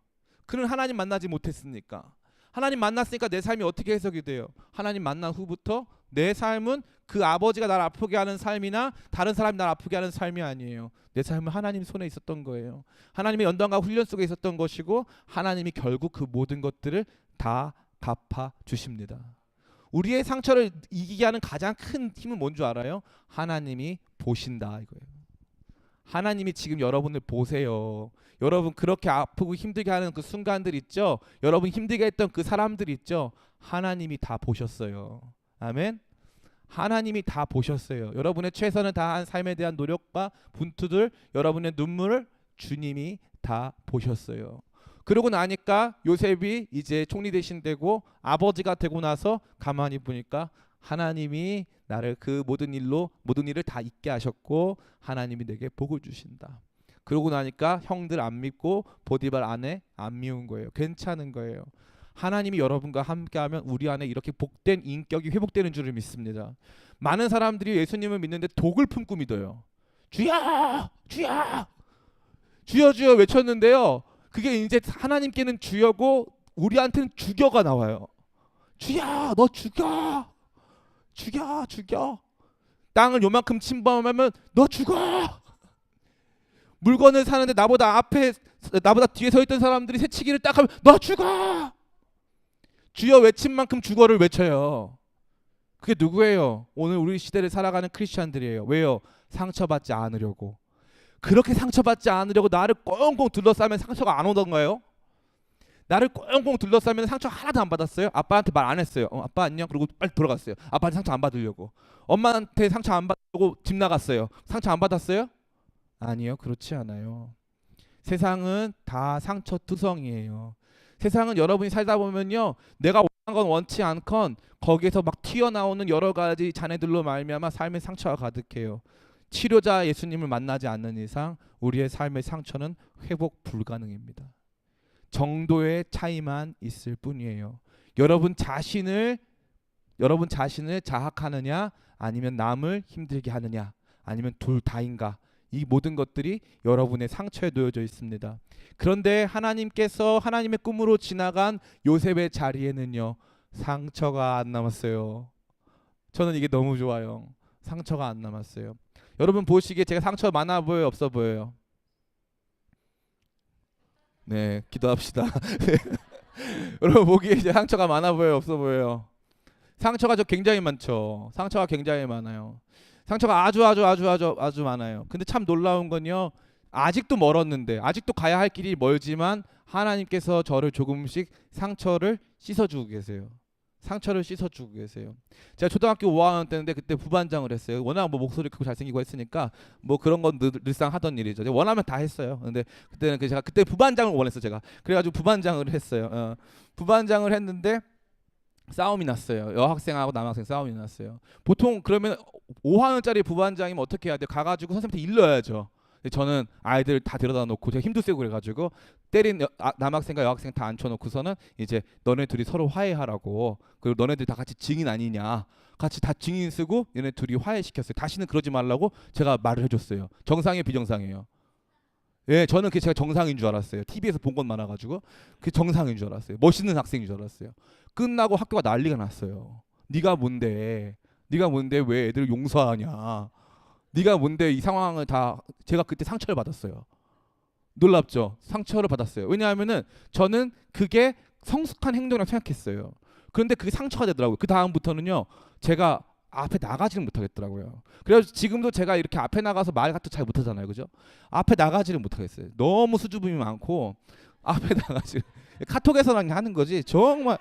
그는 하나님 만나지 못했으니까. 하나님 만났으니까 내 삶이 어떻게 해석이 돼요? 하나님 만난 후부터 내 삶은 그 아버지가 나를 아프게 하는 삶이나 다른 사람이 나를 아프게 하는 삶이 아니에요. 내 삶은 하나님 손에 있었던 거예요. 하나님의 연단과 훈련 속에 있었던 것이고 하나님이 결국 그 모든 것들을 다 갚아 주십니다. 우리의 상처를 이기게 하는 가장 큰 힘은 뭔 줄 알아요? 하나님이 보신다 이거예요. 하나님이 지금 여러분을 보세요. 여러분 그렇게 아프고 힘들게 하는 그 순간들 있죠? 여러분 힘들게 했던 그 사람들 있죠? 하나님이 다 보셨어요. 아멘. 하나님이 다 보셨어요. 여러분의 최선을 다한 삶에 대한 노력과 분투들, 여러분의 눈물을 주님이 다 보셨어요. 그러고 나니까 요셉이 이제 총리 대신 되고 아버지가 되고 나서 가만히 보니까 하나님이 나를 그 모든 일을 다 잊게 하셨고 하나님이 내게 복을 주신다. 그러고 나니까 형들 안 믿고 보디발 아내 안 미운 거예요. 괜찮은 거예요. 하나님이 여러분과 함께하면 우리 안에 이렇게 복된 인격이 회복되는 줄을 믿습니다. 많은 사람들이 예수님을 믿는데 독을 품고 믿어요. 주여! 주여! 주여 주여 외쳤는데요. 그게 이제 하나님께는 주여고 우리한테는 죽여가 나와요. 주여 너 죽여. 죽여 죽여. 땅을 요만큼 침범하면 너 죽어. 물건을 사는데 나보다 뒤에 서 있던 사람들이 새치기를 딱 하면 너 죽어. 주여 외친 만큼 죽어를 외쳐요. 그게 누구예요? 오늘 우리 시대를 살아가는 크리스천들이에요. 왜요? 상처받지 않으려고. 그렇게 상처받지 않으려고 나를 꽁꽁 둘러싸면 상처가 안 오던가요? 나를 꽁꽁 둘러싸면 상처 하나도 안 받았어요? 아빠한테 말 안 했어요. 아빠 안녕 그러고 빨리 돌아갔어요. 아빠한테 상처 안 받으려고. 엄마한테 상처 안 받으려고 집 나갔어요. 상처 안 받았어요? 아니요. 그렇지 않아요. 세상은 다 상처투성이에요. 세상은 여러분이 살다 보면요. 내가 원한 건 원치 않건 거기에서 막 튀어나오는 여러 가지 자네들로 말미암아 삶의 상처가 가득해요. 치료자 예수님을 만나지 않는 이상 우리의 삶의 상처는 회복 불가능입니다. 정도의 차이만 있을 뿐이에요. 여러분 자신을 자학하느냐 아니면 남을 힘들게 하느냐 아니면 둘 다인가 이 모든 것들이 여러분의 상처에 놓여져 있습니다. 그런데 하나님께서 하나님의 꿈으로 지나간 요셉의 자리에는요 상처가 안 남았어요. 저는 이게 너무 좋아요. 상처가 안 남았어요. 여러분 보시기에 제가 상처 많아 보여요? 없어 보여요? 네, 기도합시다. 여러분 보기에 이제 상처가 많아 보여요? 없어 보여요? 상처가 굉장히 많죠. 상처가 굉장히 많아요. 상처가 아주 많아요. 근데 참 놀라운 건요. 아직도 멀었는데 아직도 가야 할 길이 멀지만 하나님께서 저를 조금씩 상처를 씻어주고 계세요. 상처를 씻어주고 계세요. 제가 초등학교 5학년 때인데 그때 부반장을 했어요. 워낙 뭐 목소리 크고 잘생기고 했으니까 뭐 그런 건 늘상 하던 일이죠. 원하면 다 했어요. 근데 그때는 제가 그때 부반장을 원했어요. 제가 그래가지고 부반장을 했어요. 부반장을 했는데 싸움이 났어요. 여학생하고 남학생 싸움이 났어요. 보통 그러면 5학년짜리 부반장이면 어떻게 해야 돼요? 가가지고 선생님한테 일러야죠. 저는 아이들 다 데려다 놓고 제가 힘도 세고 그래가지고 때린 남학생과 여학생 다 앉혀놓고서는 이제 너네 둘이 서로 화해하라고 그리고 너네들 다 같이 증인 아니냐 같이 다 증인 쓰고 얘네 둘이 화해시켰어요. 다시는 그러지 말라고 제가 말을 해줬어요. 정상이에요 비정상이에요? 예, 저는 그게 제가 정상인 줄 알았어요. TV에서 본 것 많아가지고 그게 정상인 줄 알았어요. 멋있는 학생인 줄 알았어요. 끝나고 학교가 난리가 났어요. 네가 뭔데 왜 애들을 용서하냐 네가 뭔데 이 상황을 다 제가 그때 상처를 받았어요. 놀랍죠? 상처를 받았어요. 왜냐하면은 저는 그게 성숙한 행동이라고 생각했어요. 그런데 그게 상처가 되더라고요. 그 다음부터는요 제가 앞에 나가지를 못하겠더라고요. 그래서 지금도 제가 이렇게 앞에 나가서 말 같은 잘 못하잖아요, 그죠? 앞에 나가지를 못하겠어요. 너무 수줍음이 많고 앞에 나가지 카톡에서랑 하는 거지 정말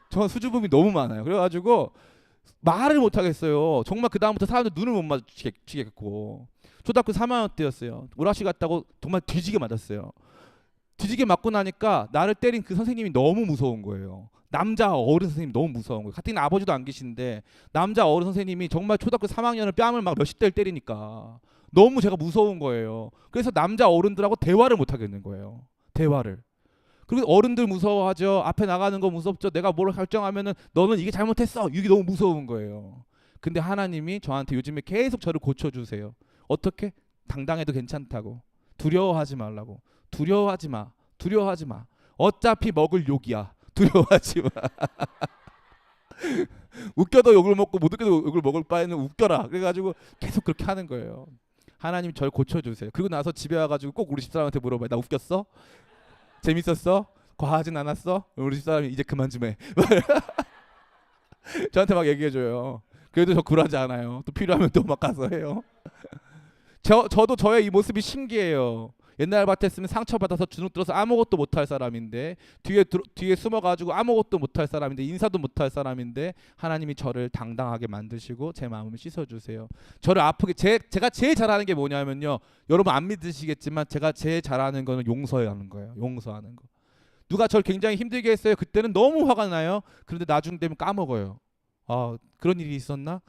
저 수줍음이 너무 많아요. 그래가지고 말을 못 하겠어요. 정말 그 다음부터 사람들 눈을 못 마주치겠고 초등학교 3학년 때였어요. 오락실 갔다고 정말 뒤지게 맞았어요. 뒤지게 맞고 나니까 나를 때린 그 선생님이 너무 무서운 거예요. 남자 어른 선생님이 너무 무서운 거예요. 같은 아버지도 안 계신데 남자 어른 선생님이 정말 초등학교 3학년을 뺨을 막 몇십 대를 때리니까 너무 제가 무서운 거예요. 그래서 남자 어른들하고 대화를 못 하겠는 거예요. 대화를. 그리고 어른들 무서워하죠. 앞에 나가는 거 무섭죠. 내가 뭘 결정하면은 너는 이게 잘못했어. 이게 너무 무서운 거예요. 근데 하나님이 저한테 요즘에 계속 저를 고쳐주세요. 어떻게? 당당해도 괜찮다고. 두려워하지 말라고. 두려워하지 마. 두려워하지 마. 어차피 먹을 욕이야. 두려워하지 마. 웃겨도 욕을 먹고 못 웃겨도 욕을 먹을 바에는 웃겨라. 그래가지고 계속 그렇게 하는 거예요. 하나님이 저를 고쳐주세요. 그리고 나서 집에 와가지고 꼭 우리 집사람한테 물어봐요. 나 웃겼어? 재밌었어? 과하진 않았어? 우리 집사람이 이제 그만 좀 해. 저한테 막 얘기해줘요. 그래도 저 굴하지 않아요. 또 필요하면 또 막 가서 해요. 저도 저의 이 모습이 신기해요. 옛날 같았으면 상처받아서 주눅 들어서 아무것도 못할 사람인데 뒤에 숨어가지고 아무것도 못할 사람인데 인사도 못할 사람인데 하나님이 저를 당당하게 만드시고 제 마음을 씻어주세요. 저를 아프게 제가 제일 잘하는 게 뭐냐면요. 여러분 안 믿으시겠지만 제가 제일 잘하는 거는 용서하는 거예요. 용서하는 거. 누가 저를 굉장히 힘들게 했어요. 그때는 너무 화가 나요. 그런데 나중 되면 까먹어요. 아 그런 일이 있었나?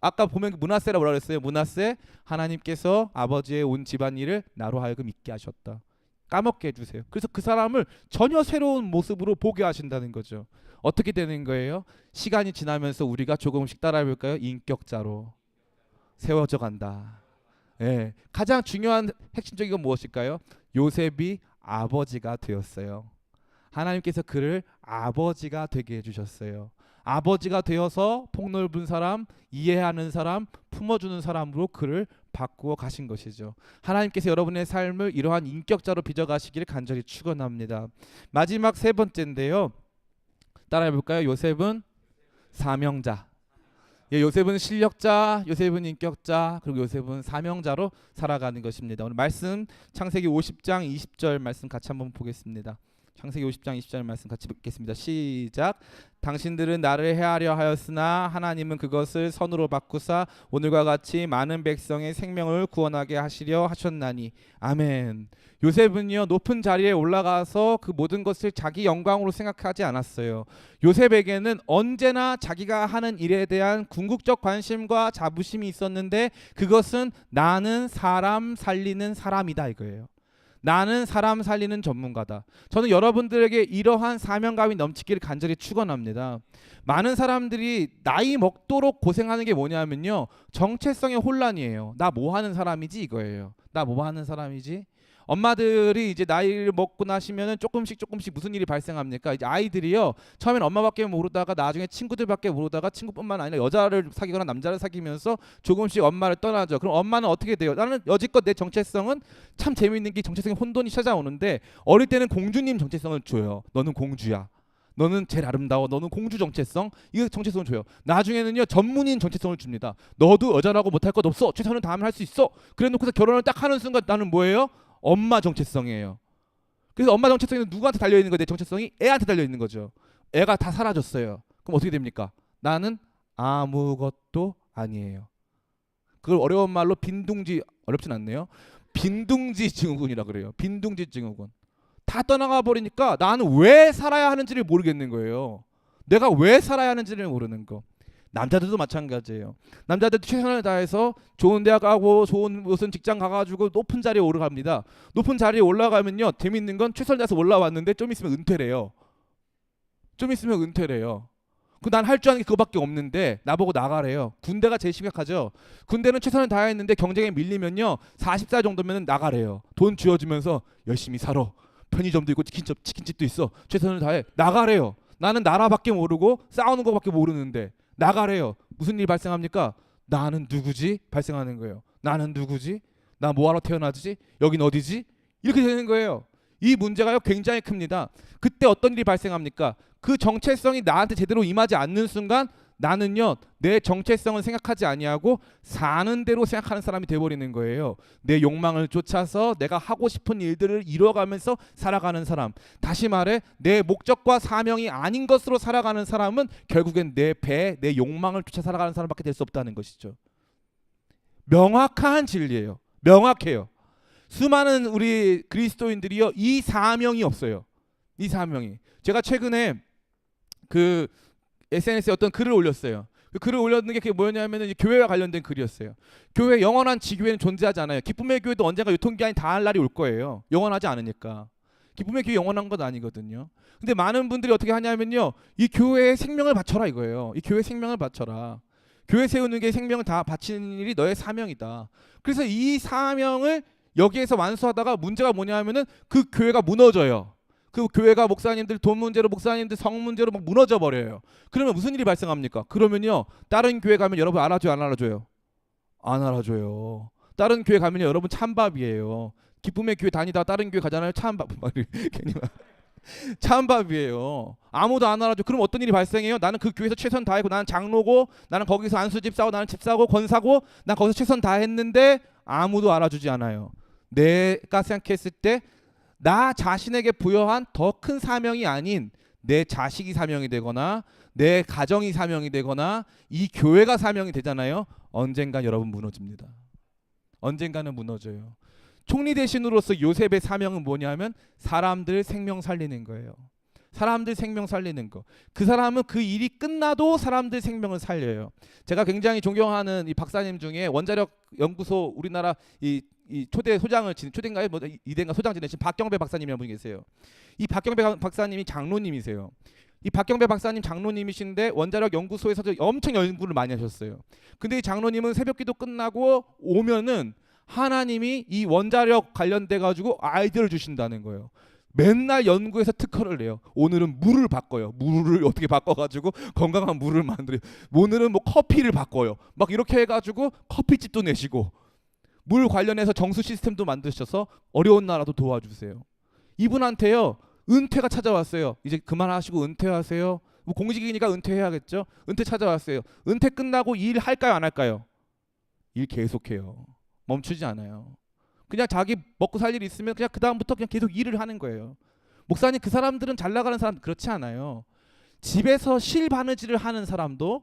아까 보면 므낫세라 뭐라 그랬어요? 므낫세 하나님께서 아버지의 온 집안일을 나로 하여금 잊게 하셨다. 까먹게 해주세요. 그래서 그 사람을 전혀 새로운 모습으로 보게 하신다는 거죠. 어떻게 되는 거예요? 시간이 지나면서 우리가 조금씩 따라해볼까요? 인격자로 세워져 간다. 예, 가장 중요한 핵심적인 건 무엇일까요? 요셉이 아버지가 되었어요. 하나님께서 그를 아버지가 되게 해주셨어요. 아버지가 되어서 폭넓은 사람, 이해하는 사람, 품어주는 사람으로 그를 바꾸어 가신 것이죠. 하나님께서 여러분의 삶을 이러한 인격자로 빚어가시기를 간절히 축원합니다. 마지막 세 번째인데요. 따라해볼까요? 요셉은 사명자. 예, 요셉은 실력자, 요셉은 인격자, 그리고 요셉은 사명자로 살아가는 것입니다. 오늘 말씀 창세기 50장 20절 말씀 같이 한번 보겠습니다. 창세기 50장 20절 말씀 같이 읽겠습니다. 시작. 당신들은 나를 해하려 하였으나 하나님은 그것을 선으로 바꾸사 오늘과 같이 많은 백성의 생명을 구원하게 하시려 하셨나니. 아멘. 요셉은요 높은 자리에 올라가서 그 모든 것을 자기 영광으로 생각하지 않았어요. 요셉에게는 언제나 자기가 하는 일에 대한 궁극적 관심과 자부심이 있었는데 그것은 나는 사람 살리는 사람이다 이거예요. 나는 사람 살리는 전문가다. 저는 여러분들에게 이러한 사명감이 넘치기를 간절히 축원합니다. 많은 사람들이 나이 먹도록 고생하는 게 뭐냐면요. 정체성의 혼란이에요. 나 뭐 하는 사람이지 이거예요. 나 뭐 하는 사람이지? 엄마들이 이제 나이를 먹고 나시면은 조금씩 무슨 일이 발생합니까? 이제 아이들이요 처음엔 엄마밖에 모르다가 나중에 친구들밖에 모르다가 친구뿐만 아니라 여자를 사귀거나 남자를 사귀면서 조금씩 엄마를 떠나죠. 그럼 엄마는 어떻게 돼요? 나는 여지껏 내 정체성은 참 재미있는 게 정체성의 혼돈이 찾아오는데 어릴 때는 공주님 정체성을 줘요. 너는 공주야. 너는 제일 아름다워. 너는 공주 정체성. 이거 정체성을 줘요. 나중에는요 전문인 정체성을 줍니다. 너도 여자라고 못할 것 없어. 최선을 다하면 할 수 있어. 그래놓고서 결혼을 딱 하는 순간 나는 뭐예요? 엄마 정체성이에요. 그래서 엄마 정체성이 누구한테 달려있는 거예요? 내 정체성이 애한테 달려있는 거죠. 애가 다 사라졌어요. 그럼 어떻게 됩니까? 나는 아무것도 아니에요. 그걸 어려운 말로 빈둥지, 어렵진 않네요. 빈둥지 증후군이라 그래요. 빈둥지 증후군. 다 떠나가 버리니까 나는 왜 살아야 하는지를 모르겠는 거예요. 내가 왜 살아야 하는지를 모르는 거. 남자들도 마찬가지예요. 남자들도 최선을 다해서 좋은 대학 가고 좋은 무슨 직장 가가지고 높은 자리에 오르갑니다. 높은 자리에 올라가면요 재밌는 건 최선을 다해서 올라왔는데 좀 있으면 은퇴래요. 좀 있으면 은퇴래요. 난 할 줄 아는 게 그거밖에 없는데 나보고 나가래요. 군대가 제일 심각하죠. 군대는 최선을 다했는데 경쟁에 밀리면요 40살 정도면 나가래요. 돈 쥐어주면서 열심히 살아. 편의점도 있고 치킨집도 있어. 최선을 다해. 나가래요. 나는 나라밖에 모르고 싸우는 거밖에 모르는데 나가래요. 무슨 일이 발생합니까? 나는 누구지? 발생하는 거예요. 나는 누구지? 나 뭐하러 태어나지? 여긴 어디지? 이렇게 되는 거예요. 이 문제가요 굉장히 큽니다. 그때 어떤 일이 발생합니까? 그 정체성이 나한테 제대로 임하지 않는 순간 나는요 내 정체성을 생각하지 아니하고 사는 대로 생각하는 사람이 돼버리는 거예요. 내 욕망을 쫓아서 내가 하고 싶은 일들을 이뤄가면서 살아가는 사람. 다시 말해 내 목적과 사명이 아닌 것으로 살아가는 사람은 결국엔 내 배, 내 욕망을 쫓아 살아가는 사람밖에 될 수 없다는 것이죠. 명확한 진리예요. 명확해요. 수많은 우리 그리스도인들이요 이 사명이 없어요. 이 사명이. 제가 최근에 그 SNS에 어떤 글을 올렸어요. 그 글을 올렸는 게 그게 뭐였냐면은 교회와 관련된 글이었어요. 교회 영원한 지교회는 존재하지 않아요. 기쁨의 교회도 언젠가 유통기한이 다할 날이 올 거예요. 영원하지 않으니까. 기쁨의 교회 영원한 건 아니거든요. 근데 많은 분들이 어떻게 하냐면요, 이 교회에 생명을 바쳐라 이거예요. 이 교회 생명을 바쳐라. 교회 세우는 게 생명을 다 바치는 일이 너의 사명이다. 그래서 이 사명을 여기에서 완수하다가 문제가 뭐냐 하면은 그 교회가 무너져요. 그 교회가 목사님들 돈 문제로, 목사님들 성 문제로 막 무너져 버려요. 그러면 무슨 일이 발생합니까? 그러면요, 다른 교회 가면 여러분 알아줘요, 안 알아줘요? 안 알아줘요. 다른 교회 가면 여러분 찬밥이에요. 기쁨의 교회 다니다 다른 교회 가잖아요. 찬밥 괜히 찬밥이에요. 아무도 안 알아줘. 그럼 어떤 일이 발생해요? 나는 그 교회에서 최선 다했고, 나는 장로고, 나는 거기서 안수집 사고, 나는 집사고, 권사고, 난 거기서 최선 다했는데 아무도 알아주지 않아요. 내가 생각했을 때 나 자신에게 부여한 더 큰 사명이 아닌 내 자식이 사명이 되거나 내 가정이 사명이 되거나 이 교회가 사명이 되잖아요. 언젠가 여러분 무너집니다. 언젠가는 무너져요. 총리 대신으로서 요셉의 사명은 뭐냐면 사람들 생명 살리는 거예요. 사람들 생명 살리는 거. 그 사람은 그 일이 끝나도 사람들 생명을 살려요. 제가 굉장히 존경하는 이 박사님 중에 원자력 연구소 우리나라 이 초대 소장을 지낸, 초대인가요? 뭐 이대인가 소장 지내신 박경배 박사님이라는 분이 계세요. 이 박경배 박사님이 장로님이세요. 이 박경배 박사님 장로님이신데 원자력 연구소에서도 엄청 연구를 많이 하셨어요. 근데 이 장로님은 새벽기도 끝나고 오면은 하나님이 이 원자력 관련돼 가지고 아이디어를 주신다는 거예요. 맨날 연구해서 특허를 내요. 오늘은 물을 바꿔요. 물을 어떻게 바꿔가지고 건강한 물을 만들어요. 오늘은 뭐 커피를 바꿔요. 막 이렇게 해가지고 커피집도 내시고 물 관련해서 정수 시스템도 만드셔서 어려운 나라도 도와주세요. 이분한테요 은퇴가 찾아왔어요. 이제 그만하시고 은퇴하세요. 뭐 공직이니까 은퇴해야겠죠. 은퇴 찾아왔어요. 은퇴 끝나고 일 할까요, 안 할까요? 일 계속해요. 멈추지 않아요. 그냥 자기 먹고 살 일이 있으면 그냥 그 다음부터 그냥 계속 일을 하는 거예요. 목사님, 그 사람들은 잘 나가는 사람 그렇지 않아요. 집에서 실바느질을 하는 사람도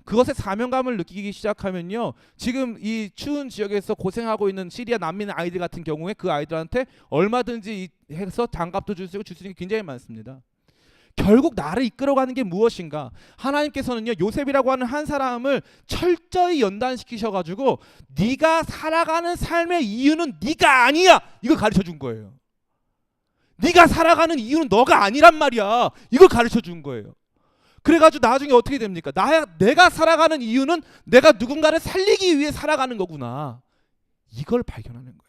그것에 사명감을 느끼기 시작하면요, 지금 이 추운 지역에서 고생하고 있는 시리아 난민 아이들 같은 경우에 그 아이들한테 얼마든지 해서 장갑도 줄 수 있는 게 굉장히 많습니다. 결국 나를 이끌어가는 게 무엇인가? 하나님께서는요, 요셉이라고 하는 한 사람을 철저히 연단시키셔가지고 네가 살아가는 삶의 이유는 네가 아니야, 이걸 가르쳐준 거예요. 네가 살아가는 이유는 너가 아니란 말이야, 이걸 가르쳐준 거예요. 그래가지고 나중에 어떻게 됩니까? 내가 살아가는 이유는 내가 누군가를 살리기 위해 살아가는 거구나, 이걸 발견하는 거예요.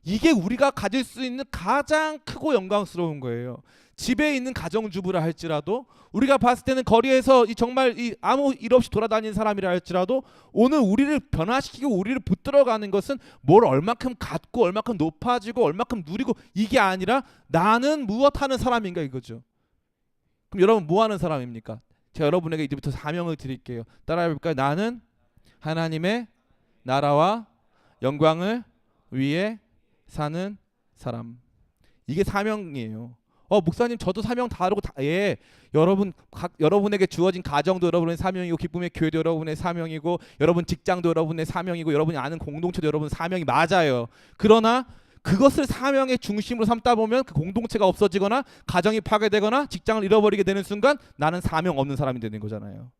이게 우리가 가질 수 있는 가장 크고 영광스러운 거예요. 집에 있는 가정주부라 할지라도, 우리가 봤을 때는 거리에서 정말 아무 일 없이 돌아다니는 사람이라 할지라도, 오늘 우리를 변화시키고 우리를 붙들어가는 것은 뭘 얼마큼 갖고 얼마큼 높아지고 얼마큼 누리고 이게 아니라 나는 무엇하는 사람인가 이거죠. 그럼 여러분 뭐하는 사람입니까? 제가 여러분에게 이제부터 사명을 드릴게요. 따라해볼까요? 나는 하나님의 나라와 영광을 위해 사는 사람. 이게 사명이에요. 목사님, 저도 사명 다르고 예, 여러분에게 주어진 가정도 여러분의 사명이고, 기쁨의 교회도 여러분의 사명이고, 여러분 직장도 여러분의 사명이고, 여러분이 아는 공동체도 여러분 사명이 맞아요. 그러나 그것을 사명의 중심으로 삼다 보면 그 공동체가 없어지거나 가정이 파괴되거나 직장을 잃어버리게 되는 순간 나는 사명 없는 사람이 되는 거잖아요.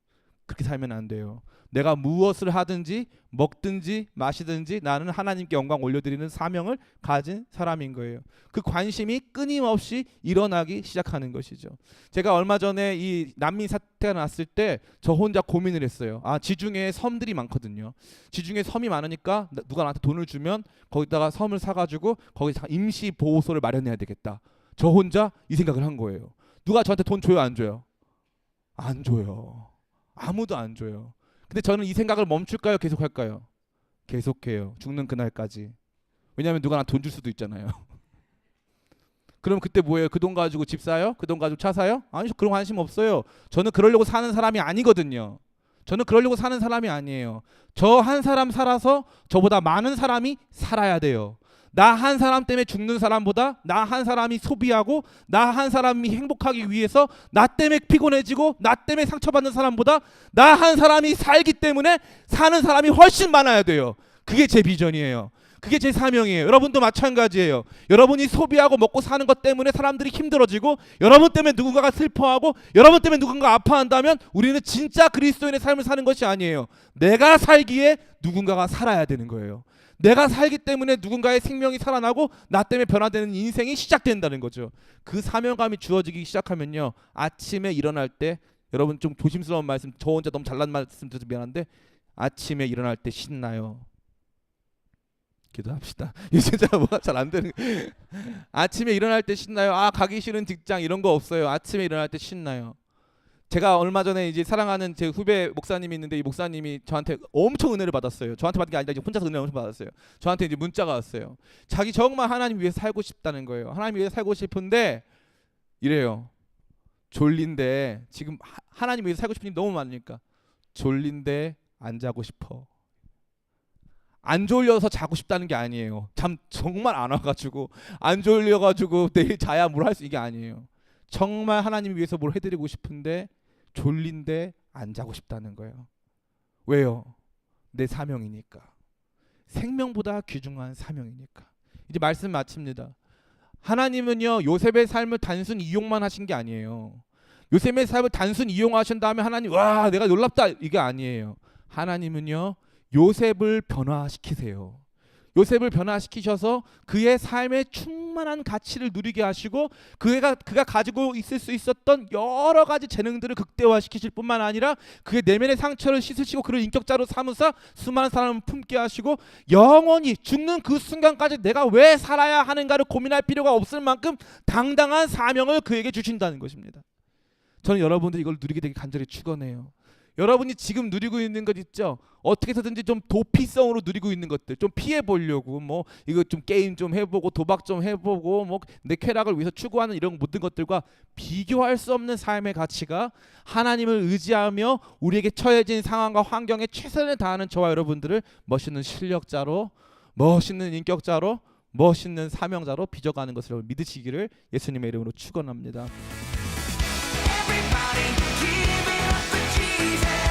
그렇게 살면 안 돼요. 내가 무엇을 하든지 먹든지 마시든지 나는 하나님께 영광 올려드리는 사명을 가진 사람인 거예요. 그 관심이 끊임없이 일어나기 시작하는 것이죠. 제가 얼마 전에 이 난민 사태가 났을 때 저 혼자 고민을 했어요. 지중해에 섬들이 많거든요. 지중해 섬이 많으니까 누가 나한테 돈을 주면 거기다가 섬을 사가지고 거기 임시 보호소를 마련해야 되겠다. 저 혼자 이 생각을 한 거예요. 누가 저한테 돈 줘요, 안 줘요? 안 줘요. 아무도 안 줘요. 근데 저는 이 생각을 멈출까요, 계속할까요? 계속해요. 죽는 그날까지. 왜냐하면 누가 나한테 돈 줄 수도 있잖아요. 그럼 그때 뭐예요? 그 돈 가지고 집 사요? 그 돈 가지고 차 사요? 아니, 그런 관심 없어요. 저는 그러려고 사는 사람이 아니거든요. 저는 그러려고 사는 사람이 아니에요. 저 한 사람 살아서 저보다 많은 사람이 살아야 돼요. 나 한 사람 때문에 죽는 사람보다 나 한 사람이 소비하고 나 한 사람이 행복하기 위해서 나 때문에 피곤해지고 나 때문에 상처받는 사람보다 나 한 사람이 살기 때문에 사는 사람이 훨씬 많아야 돼요. 그게 제 비전이에요. 그게 제 사명이에요. 여러분도 마찬가지예요. 여러분이 소비하고 먹고 사는 것 때문에 사람들이 힘들어지고, 여러분 때문에 누군가가 슬퍼하고, 여러분 때문에 누군가가 아파한다면 우리는 진짜 그리스도인의 삶을 사는 것이 아니에요. 내가 살기에 누군가가 살아야 되는 거예요. 내가 살기 때문에 누군가의 생명이 살아나고 나 때문에 변화되는 인생이 시작된다는 거죠. 그 사명감이 주어지기 시작하면요, 아침에 일어날 때, 여러분 좀 조심스러운 말씀, 저 혼자 너무 잘난 말씀 드려서 미안한데, 아침에 일어날 때 신나요. 기도합시다. 이 진짜 뭐가 잘 안 되는. 아침에 일어날 때 신나요. 아, 가기 싫은 직장 이런 거 없어요. 아침에 일어날 때 신나요. 제가 얼마 전에 이제 사랑하는 제 후배 목사님이 있는데, 이 목사님이 저한테 엄청 은혜를 받았어요. 저한테 받은 게 아니라 이제 혼자서 은혜를 엄청 받았어요. 저한테 이제 문자가 왔어요. 자기 정말 하나님 위해서 살고 싶다는 거예요. 하나님 위해서 살고 싶은데 이래요. 졸린데, 지금 하나님 위해서 살고 싶은 일이 너무 많으니까 졸린데 안 자고 싶어. 안 졸려서 자고 싶다는 게 아니에요. 잠 정말 안 와가지고, 안 졸려가지고 내일 자야 뭘 할 수, 이게 아니에요. 정말 하나님 위해서 뭘 해드리고 싶은데 졸린데 안 자고 싶다는 거예요. 왜요? 내 사명이니까. 생명보다 귀중한 사명이니까. 이제 말씀 마칩니다. 하나님은요, 요셉의 삶을 단순 이용만 하신 게 아니에요. 요셉의 삶을 단순 이용하신 다음에 하나님, 와 내가 놀랍다, 이게 아니에요. 하나님은요, 요셉을 변화시키세요. 요셉을 변화시키셔서 그의 삶의 충만한 가치를 누리게 하시고, 그가 가지고 있을 수 있었던 여러 가지 재능들을 극대화시키실 뿐만 아니라 그의 내면의 상처를 씻으시고 그를 인격자로 삼으사 수많은 사람을 품게 하시고, 영원히 죽는 그 순간까지 내가 왜 살아야 하는가를 고민할 필요가 없을 만큼 당당한 사명을 그에게 주신다는 것입니다. 저는 여러분들이 이걸 누리게 되게 간절히 축원해요. 여러분이 지금 누리고 있는 것 있죠? 어떻게 해서든지 좀 도피성으로 누리고 있는 것들 좀 피해 보려고, 뭐 이거 좀 게임 좀 해보고 도박 좀 해보고, 뭐 내 쾌락을 위해서 추구하는 이런 모든 것들과 비교할 수 없는 삶의 가치가, 하나님을 의지하며 우리에게 처해진 상황과 환경에 최선을 다하는 저와 여러분들을 멋있는 실력자로, 멋있는 인격자로, 멋있는 사명자로 빚어가는 것을 믿으시기를 예수님의 이름으로 축원합니다. Everybody give it up for Jesus.